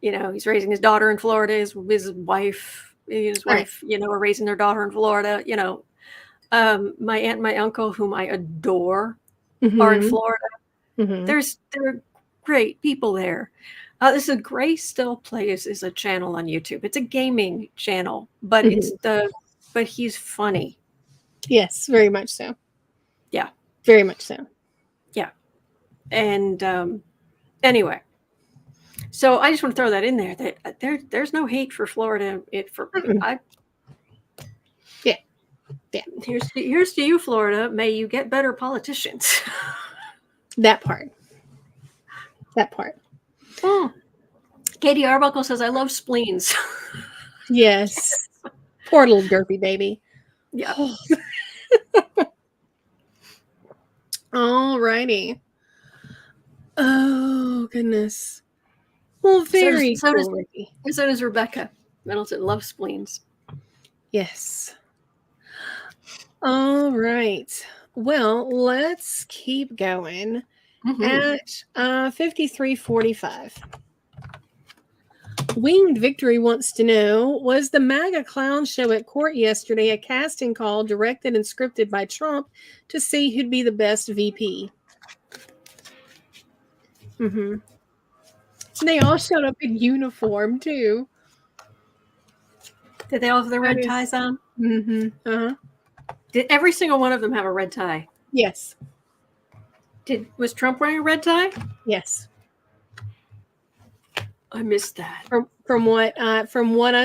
He's raising his daughter in Florida. His wife, are raising their daughter in Florida. My aunt and my uncle, whom I adore, are in Florida. There are great people there. This is Grace Still Plays is a channel on YouTube. It's a gaming channel, but but he's funny. Yes, very much so. Yeah, very much so. Yeah, and anyway, so I just want to throw that in there, that there's no hate for Florida. Here's to you, Florida. May you get better politicians. That part. Katie Arbuckle says, I love spleens. Yes. Poor little derpy baby. Yeah. All righty. Oh, goodness. Well, very cool, Ricky. And so does Rebecca Middleton. Loves spleens. Yes. All right. Well, let's keep going at 53:45. Winged Victory wants to know, was the MAGA clown show at court yesterday a casting call directed and scripted by Trump to see who'd be the best VP? They all showed up in uniform, too. Did they all have their red ties on? Did every single one of them have a red tie? Yes. Was Trump wearing a red tie? Yes. I missed that. From what I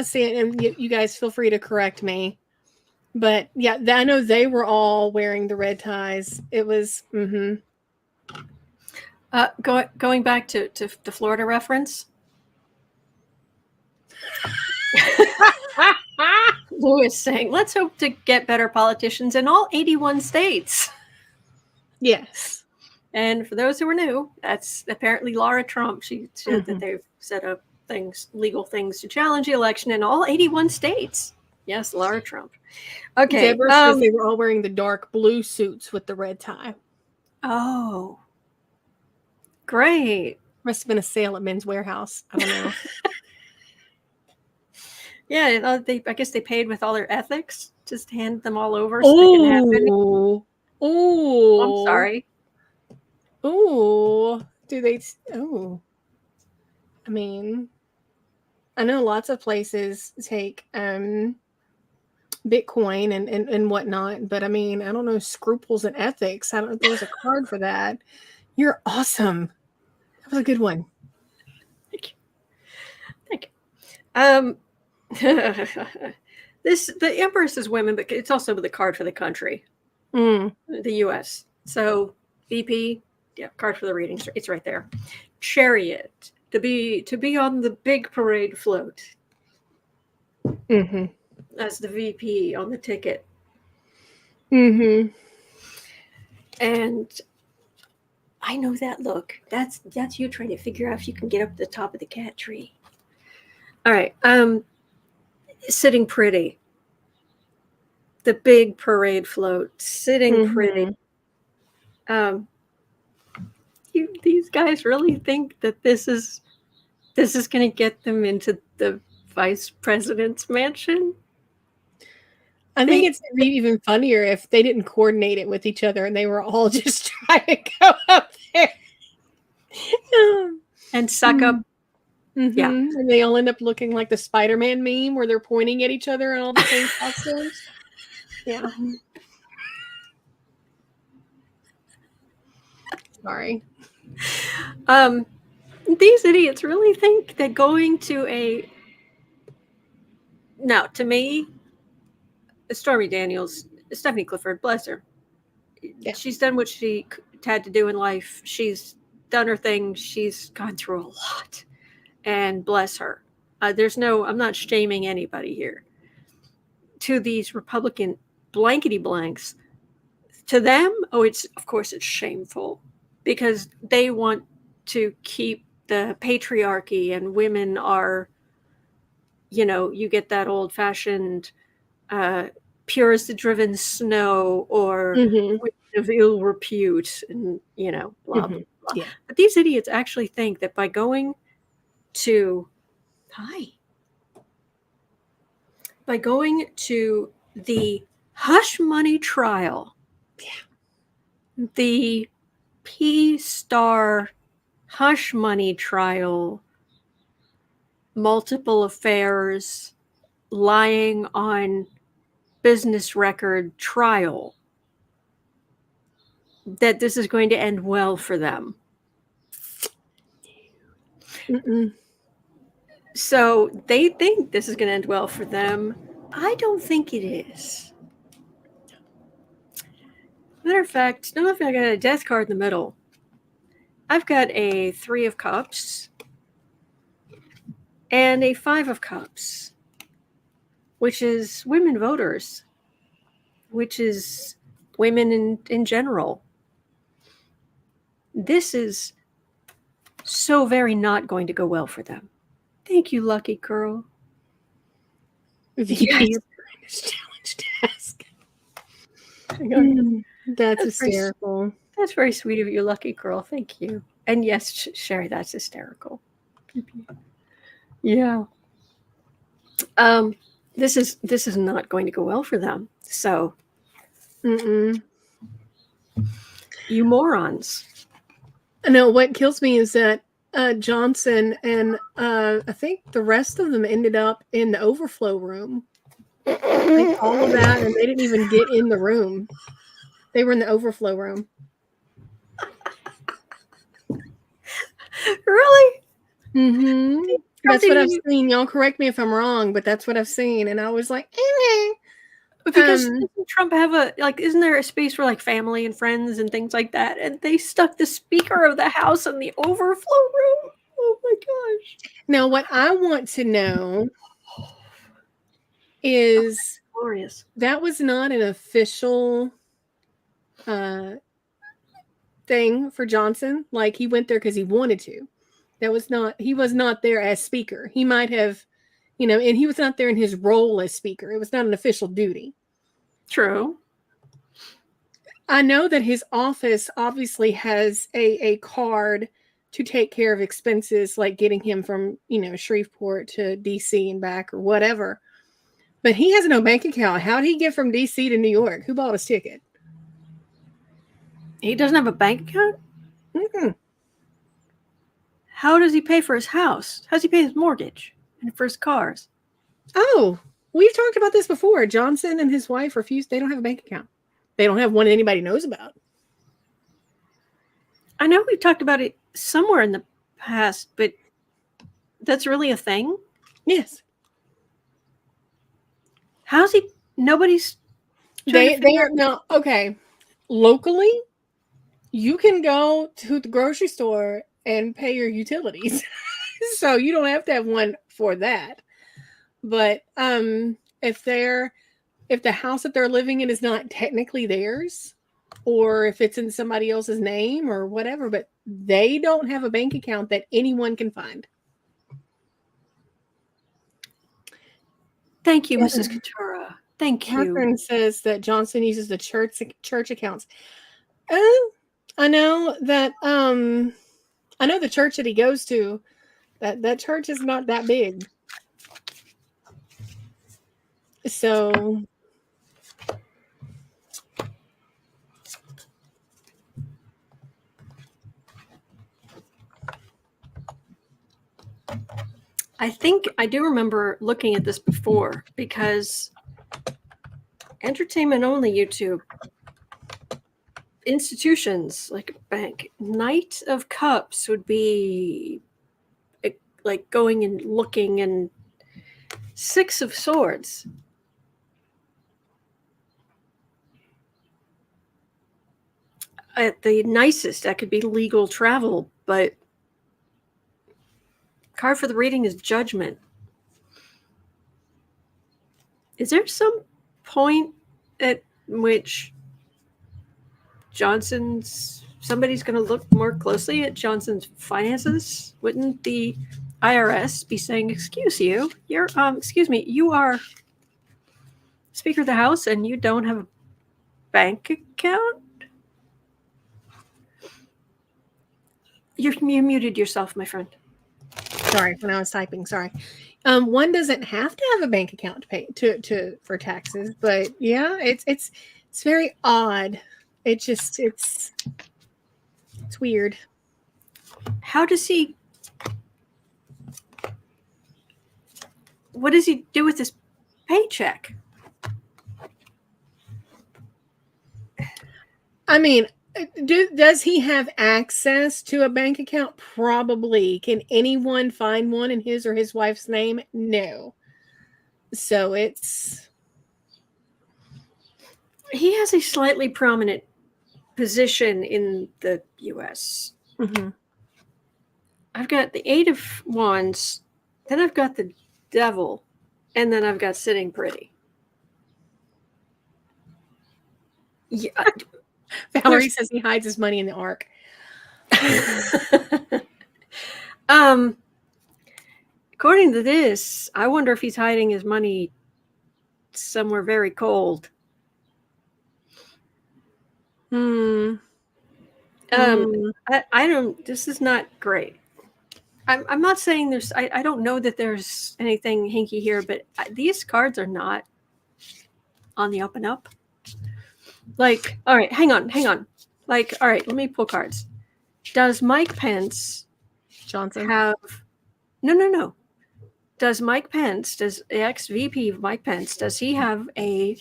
see, and you guys feel free to correct me, but yeah, I know they were all wearing the red ties. It was going back to the Florida reference. Lewis saying, let's hope to get better politicians in all 81 states. Yes. And for those who are new, that's apparently Laura Trump. She said that they've set up legal things to challenge the election in all 81 states. Yes, Laura Trump. Okay. Deborah says they were all wearing the dark blue suits with the red tie. Oh. Great. Must have been a sale at Men's Warehouse. I don't know. Yeah, I guess they paid with all their ethics. Just hand them all over so they can have any. Oh, I'm sorry. Oh, do they? Oh, I mean, I know lots of places take Bitcoin and whatnot, but I mean, I don't know scruples and ethics. I don't know if there's a card for that. You're awesome. That was a good one. Thank you. Thank you. The Empress is women, but it's also the card for the country, the U.S. So VP, yeah, card for the reading. It's right there. Chariot, to be on the big parade float. Mm-hmm. As the VP on the ticket. Mm-hmm. And I know that look. That's you trying to figure out if you can get up to the top of the cat tree. All right. Sitting pretty. The big parade float. Sitting pretty. These guys really think that this is going to get them into the vice president's mansion? I think it's even funnier if they didn't coordinate it with each other and they were all just trying to go up there and suck up. Mm-hmm. Yeah. And they all end up looking like the Spider-Man meme where they're pointing at each other in all the same costumes. Yeah. Sorry. These idiots really think that going to no, to me, Stormy Daniels, Stephanie Clifford, bless her. Yeah. She's done what she had to do in life. She's done her thing. She's gone through a lot, and bless her. I'm not shaming anybody here. To these Republican blankety blanks, to them, of course it's shameful because they want to keep the patriarchy and women are, you get that old fashioned, pure as the driven snow or of ill repute and, blah, blah, blah. Yeah. But these idiots actually think that by going to the hush money trial, the P-star hush money trial, multiple affairs, lying on business record trial, that this is going to end well for them. So they think this is going to end well for them. I don't think it is. Matter of fact, I don't know if I got a death card in the middle. I've got a 3 of Cups and a 5 of Cups, which is women voters, which is women in general. This is so very not going to go well for them. Thank you, lucky girl. VP challenge task. That's hysterical. That's very sweet of you, lucky girl. Thank you. And yes, Sherry, that's hysterical. Yeah. This is not going to go well for them. So, you morons. No, what kills me is that Johnson and I think the rest of them ended up in the overflow room. Like all of that, and they didn't even get in the room. They were in the overflow room. Really? That's what I've seen. Y'all correct me if I'm wrong, but that's what I've seen. And I was like, because doesn't Trump have isn't there a space for like family and friends and things like that? And they stuck the Speaker of the House in the overflow room. Oh my gosh. Now, what I want to know is glorious. That was not an official thing for Johnson. Like he went there because he wanted to. He was not there as speaker. He might have, and he was not there in his role as speaker. It was not an official duty. True. I know that his office obviously has a card to take care of expenses like getting him from, Shreveport to DC and back or whatever. But he has no bank account. How did he get from DC to New York? Who bought his ticket? He doesn't have a bank account? Mm-mm. How does he pay for his house? How does he pay his mortgage and for his cars? Oh, we've talked about this before. Johnson and his wife refused. They don't have a bank account. They don't have one anybody knows about. I know we've talked about it somewhere in the past, but that's really a thing? Yes. How's he? Nobody's. They are now okay. Locally, you can go to the grocery store and pay your utilities, so you don't have to have one for that. But if the house that they're living in is not technically theirs, or if it's in somebody else's name or whatever, but they don't have a bank account that anyone can find. Thank you, Mrs. Katura. Thank you. Catherine says that Johnson uses the church accounts. I know that I know the church that he goes to, that church is not that big. So I think I do remember looking at this before, because entertainment only YouTube institutions like a bank, Knight of Cups would be like going and looking, and Six of Swords. At the nicest, that could be legal travel, but card for the reading is Judgment. Is there some point at which somebody's going to look more closely at Johnson's finances? Wouldn't the IRS be saying, excuse me, you are Speaker of the House and you don't have a bank account? You muted yourself, my friend. Sorry, when I was typing. Sorry. One doesn't have to have a bank account to pay for taxes, but yeah, it's very odd. It's weird. How does he? What does he do with his paycheck? I mean, does he have access to a bank account? Probably. Can anyone find one in his or his wife's name? No. So he has a slightly prominent position in the U.S. Mm-hmm. I've got the Eight of Wands, then I've got the Devil, and then I've got Sitting Pretty. Yeah. Valerie says he hides his money in the Ark. According to this, I wonder if he's hiding his money somewhere very cold. I don't. This is not great. I'm not saying there's. I don't know that there's anything hinky here, but these cards are not on the up and up. Like, all right, hang on. Like, all right, let me pull cards. Does Mike Pence Johnson have? No. Does Mike Pence? Does the ex-VP of Mike Pence? Does he have a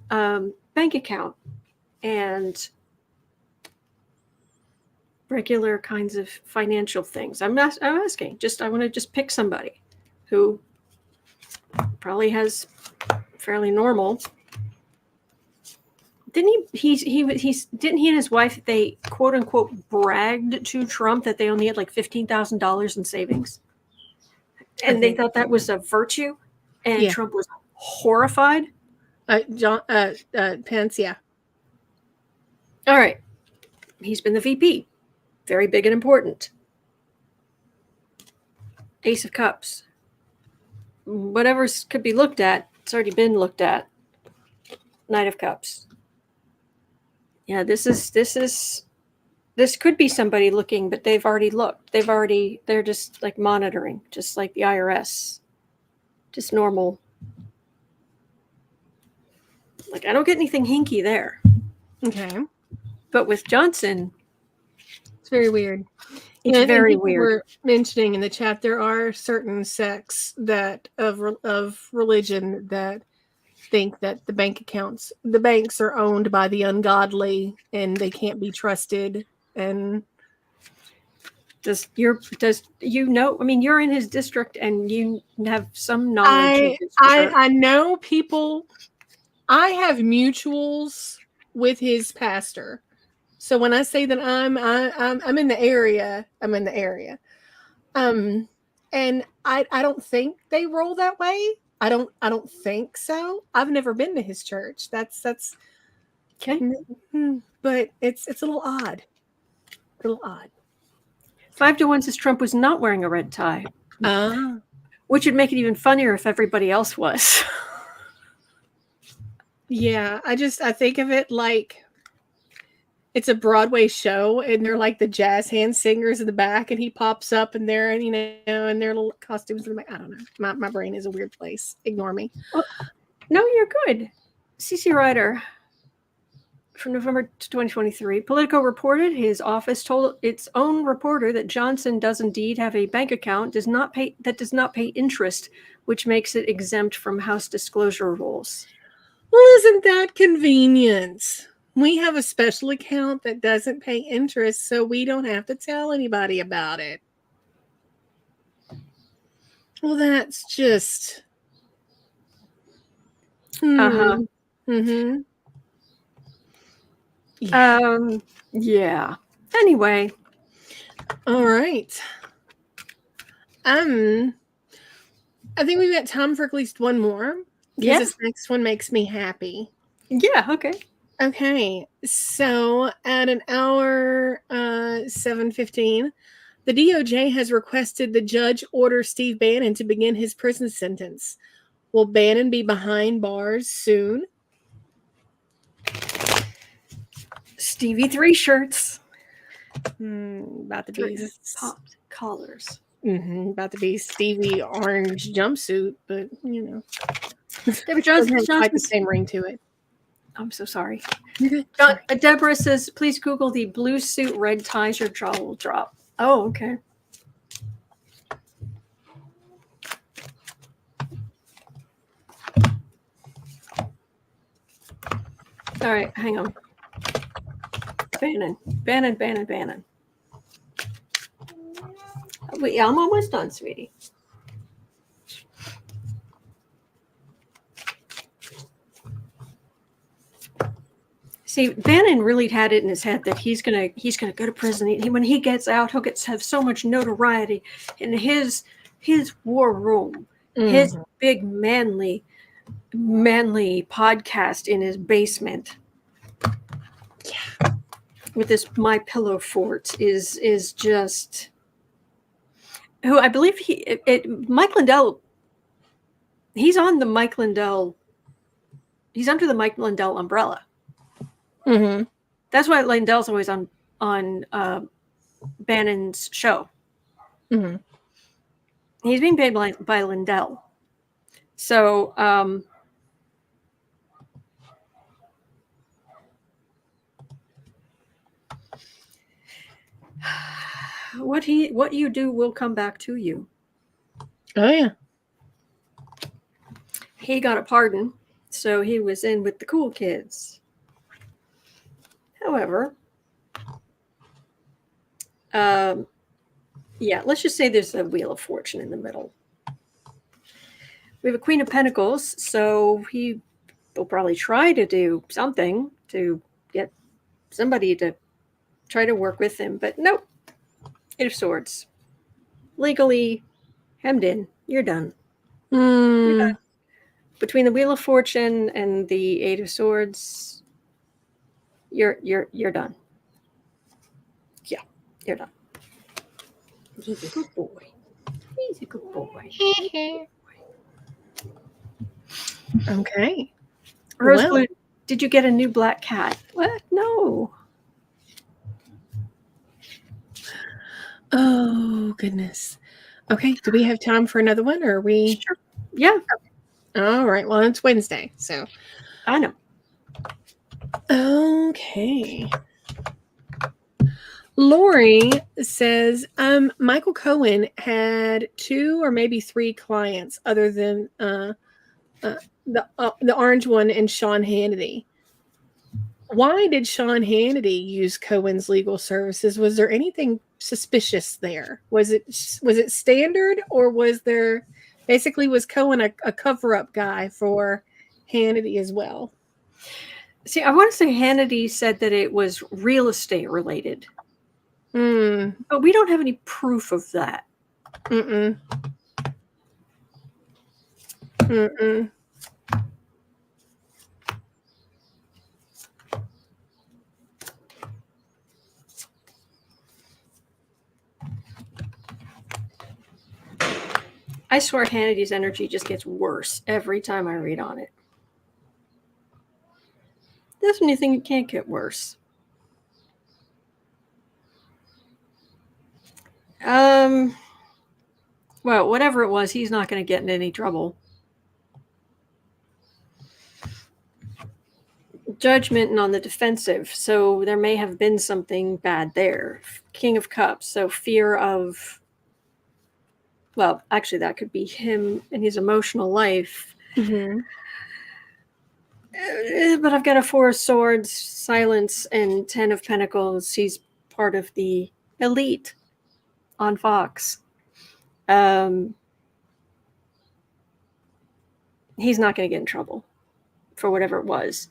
bank account and regular kinds of financial things? I'm asking. I want to just pick somebody who probably has fairly normal. Didn't he and his wife, they quote unquote bragged to Trump that they only had like $15,000 in savings, and they thought that was a virtue, and Trump was horrified. Pence, yeah. All right, he's been the VP, very big and important. Ace of Cups, whatever could be looked at, it's already been looked at. Knight of Cups. Yeah, this is this could be somebody looking, but they've already looked. They're just like monitoring, just like the IRS. Just normal. Like, I don't get anything hinky there. Okay. But with Johnson, it's very weird. It's very weird. We're mentioning in the chat there are certain sects that of religion that think that the banks are owned by the ungodly and they can't be trusted. And you're in his district and you have some knowledge of his church. I know people. I have mutuals with his pastor. So when I say that I'm in the area, I'm in the area. And I don't think they roll that way. I don't think so. I've never been to his church. That's okay. But it's a little odd. A little odd. 5-1 says Trump was not wearing a red tie. Which would make it even funnier if everybody else was. Yeah, I think of it like it's a Broadway show and they're like the jazz hand singers in the back and he pops up and they're in their little costumes. And I don't know. My brain is a weird place. Ignore me. Oh, no, you're good. CC Ryder from November 2023. Politico reported his office told its own reporter that Johnson does indeed have a bank account does not pay interest, which makes it exempt from House disclosure rules. Well, isn't that convenient? We have a special account that doesn't pay interest, so we don't have to tell anybody about it. Well, that's just... Uh-huh. Mm-hmm. Yeah. Yeah. Anyway. All right. I think we've got time for at least one more. Yeah. This next one makes me happy. Yeah, okay. Okay. So at an hour 7:15, the DOJ has requested the judge order Steve Bannon to begin his prison sentence. Will Bannon be behind bars soon? Stevie 3 shirts. About to be popped collars. About to be Stevie orange jumpsuit, but you know, David Johnson has quite the same ring to it. I'm so sorry. Sorry. Deborah says, please Google the blue suit, red ties, your jaw will drop. Oh, okay. All right, hang on. Bannon. Wait, I'm almost done, sweetie. See, Bannon really had it in his head that he's gonna go to prison. When he gets out, he'll have so much notoriety in his war room, his big manly podcast in his basement. Yeah, with this My Pillow fort is just who I believe Mike Lindell. He's on the Mike Lindell. He's under the Mike Lindell umbrella. Mm-hmm. That's why Lindell's always on Bannon's show. Mm-hmm. He's being paid by Lindell. So what you do will come back to you. Oh yeah. He got a pardon, so he was in with the cool kids. However, yeah, let's just say there's a Wheel of Fortune in the middle. We have a Queen of Pentacles, so he will probably try to do something to get somebody to try to work with him, but nope. Eight of Swords. Legally hemmed in. You're done. You're done. Between the Wheel of Fortune and the Eight of Swords, you're done. Yeah, you're done. He's a good boy. He's a good boy. Okay. Rosebud, did you get a new black cat? What? No. Oh, goodness. Okay, do we have time for another one, or are we? Sure. Yeah, All right, well, it's Wednesday, so. I know. Okay. Lori says, Michael Cohen had 2 or maybe 3 clients other than the orange one and Sean Hannity. Why did Sean Hannity use Cohen's legal services? Was there anything suspicious there? Was it standard, or was Cohen a cover-up guy for Hannity as well? See, I want to say Hannity said that it was real estate related. But we don't have any proof of that. Mm-mm. Mm-mm. I swear Hannity's energy just gets worse every time I read on it. That's when you think it can't get worse. Well, whatever it was, he's not going to get in any trouble. Judgment and on the defensive, so there may have been something bad there. King of Cups, so fear of, well, actually that could be him and his emotional life. Mm-hmm. But I've got a 4 of Swords, Silence, and 10 of Pentacles. He's part of the elite on Fox. He's not going to get in trouble for whatever it was.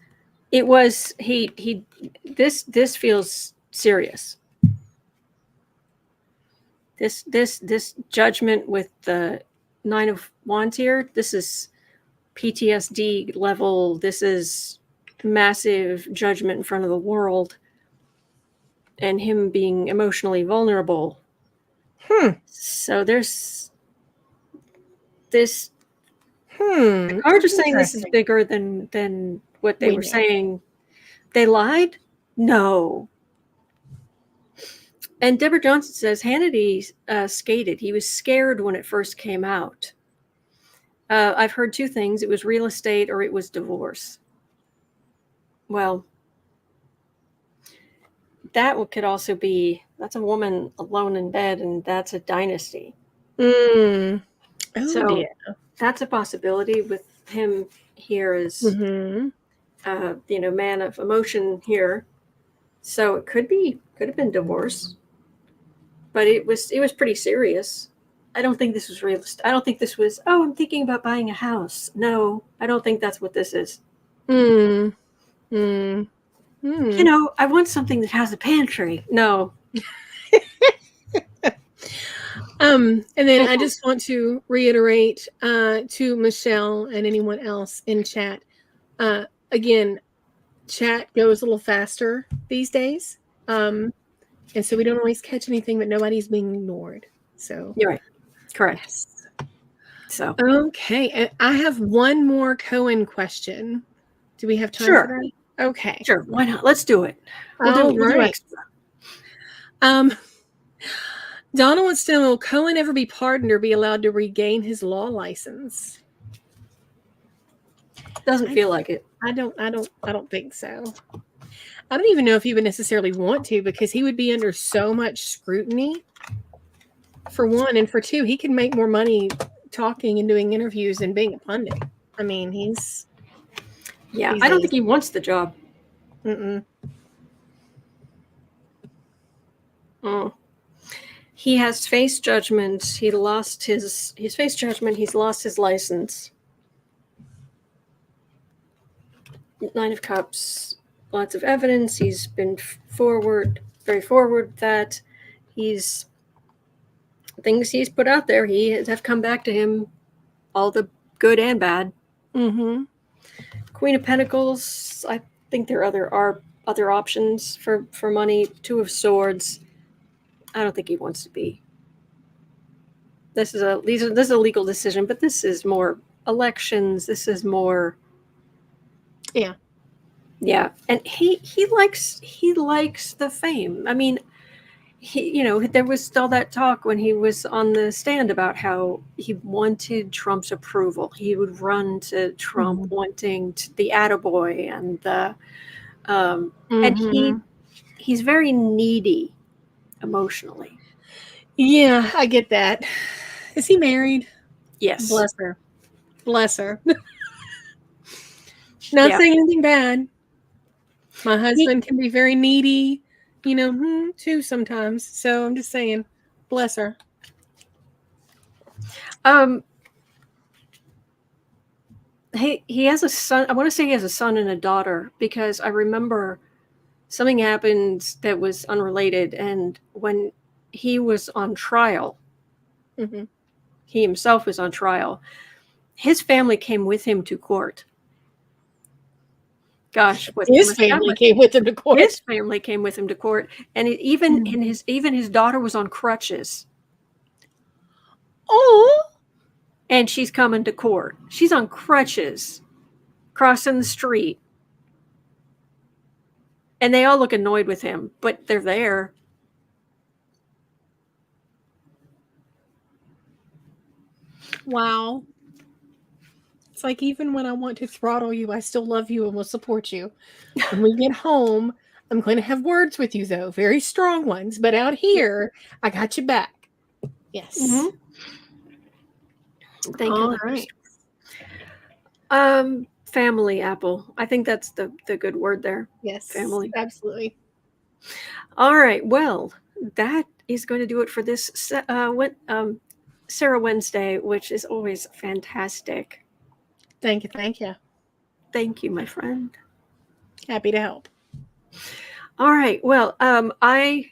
It was this feels serious. This judgment with the 9 of Wands here, this is PTSD level. This is massive judgment in front of the world, and him being emotionally vulnerable. So there's this. The cards are saying this is bigger than what they were saying. They lied? No. And Deborah Johnson says Hannity skated. He was scared when it first came out. I've heard 2 things. It was real estate or it was divorce. Well, that could also be, that's a woman alone in bed, and that's a dynasty. Oh, so dear. That's a possibility with him here as, man of emotion here. So it could have been divorce, but it was pretty serious. I don't think this was realistic. I don't think this was, oh, I'm thinking about buying a house. No, I don't think that's what this is. I want something that has a pantry. No. And then I just want to reiterate to Michelle and anyone else in chat, again, chat goes a little faster these days. And so we don't always catch anything, but nobody's being ignored. So you're right. Correct. Yes. So okay. And I have one more Cohen question. Do we have time for that? Okay. Sure. Why not? Let's do it. We'll do extra. Donna wants to know, will Cohen ever be pardoned or be allowed to regain his law license? Doesn't feel like it. I don't think so. I don't even know if he would necessarily want to, because he would be under so much scrutiny, for one, and for two, he can make more money talking and doing interviews than being a pundit. I mean, I don't think he wants the job. He has faced judgment. He lost he's faced judgment. He's lost his license. 9 of Cups, lots of evidence. He's been very forward that things he's put out there, he have come back to him, all the good and bad. Queen of Pentacles, I think there are other options for money. 2 of Swords, I don't think he wants to be. This is a legal decision, but this is more elections. This is more, yeah. And he likes the fame. I mean, there was all that talk when he was on the stand about how he wanted Trump's approval. He would run to Trump wanting the attaboy and the, and he's very needy emotionally. Yeah, I get that. Is he married? Yes. Bless her. Bless her. Not saying anything bad. My husband can be very needy, too sometimes. So I'm just saying, bless her. He has a son. I want to say he has a son and a daughter, because I remember something happened that was unrelated, and when he was on trial, he himself was on trial, his family came with him to court. Gosh, his family came with him to court. His family came with him to court, and even his daughter was on crutches. Oh, and she's coming to court. She's on crutches, crossing the street, and they all look annoyed with him, but they're there. Wow. It's like, even when I want to throttle you, I still love you and will support you. When we get home, I'm going to have words with you, though. Very strong ones. But out here, I got you back. Yes. Thank you. All right. Family, Apple. I think that's the good word there. Yes. Family. Absolutely. All right. Well, that is going to do it for this Sarah Wednesday, which is always fantastic. Thank you. Thank you. Thank you, my friend. Happy to help. All right. Well, I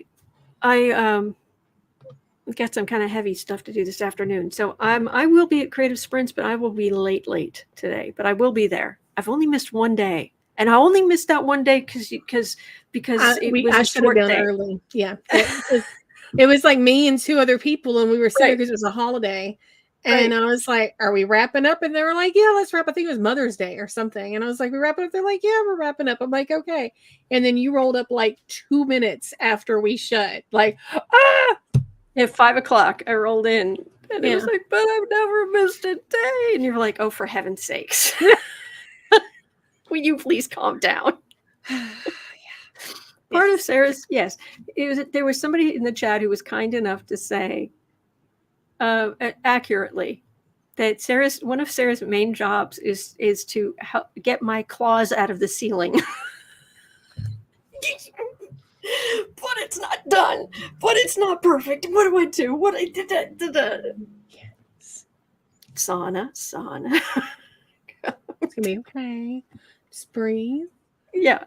got some kind of heavy stuff to do this afternoon, so I will be at Creative Sprints, but I will be late today. But I will be there. I've only missed one day, and I only missed that one day because it was a short day. Early. Yeah, it was like me and two other people, and we were sitting there because it was a holiday. And I was like, are we wrapping up? And they were like, yeah, let's wrap. I think it was Mother's Day or something. And I was like, we wrapping up? They're like, yeah, we're wrapping up. I'm like, okay. And then you rolled up like 2 minutes after we shut. Like, At 5:00, I rolled in. And it was like, but I've never missed a day. And you're like, oh, for heaven's sakes. Will you please calm down? Part of Sarah's, yes. There was somebody in the chat who was kind enough to say, accurately, that one of Sarah's main jobs is to help get my claws out of the ceiling. But it's not done. But it's not perfect. What do I do? What I did? Yes. Sauna. It's gonna be okay. Just breathe. Yeah.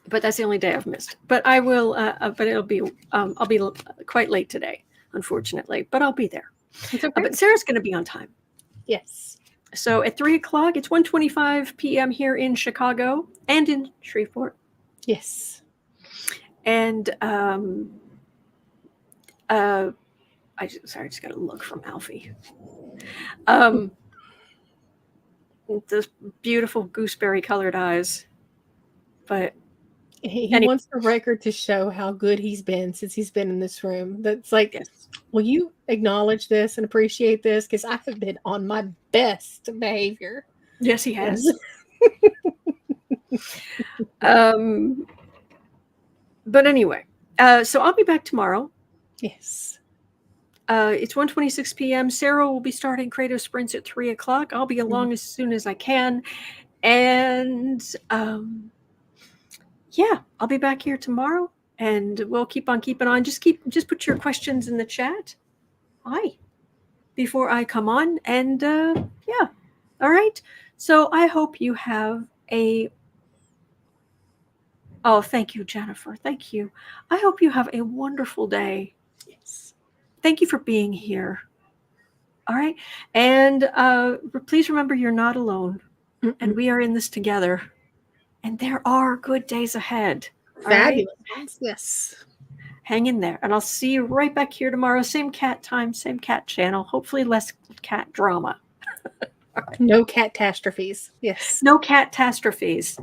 But that's the only day I've missed. But I will. But it'll be. I'll be quite late today, unfortunately. But I'll be there. It's okay. But Sarah's going to be on time. Yes. So at 3:00, it's 1:25 p.m. here in Chicago and in Shreveport. Yes. And I just got to look from Alfie. Those beautiful gooseberry colored eyes. But he wants the record to show how good he's been since he's been in this room. That's like, will you acknowledge this and appreciate this? Because I have been on my best behavior. Yes, he has. But anyway, so I'll be back tomorrow. Yes. It's 1:26 p.m. Sarah will be starting Creative Sprints at 3:00. I'll be along as soon as I can. And yeah, I'll be back here tomorrow, and we'll keep on keeping on. Just put your questions in the chat. Before I come on, and yeah, all right. So I hope you have Oh, thank you, Jennifer. Thank you. I hope you have a wonderful day. Yes. Thank you for being here. All right, and please remember you're not alone, and we are in this together. And there are good days ahead. Fabulous. Right? Yes. Hang in there. And I'll see you right back here tomorrow. Same cat time, same cat channel. Hopefully less cat drama. Right. No catastrophes. Yes. No catastrophes.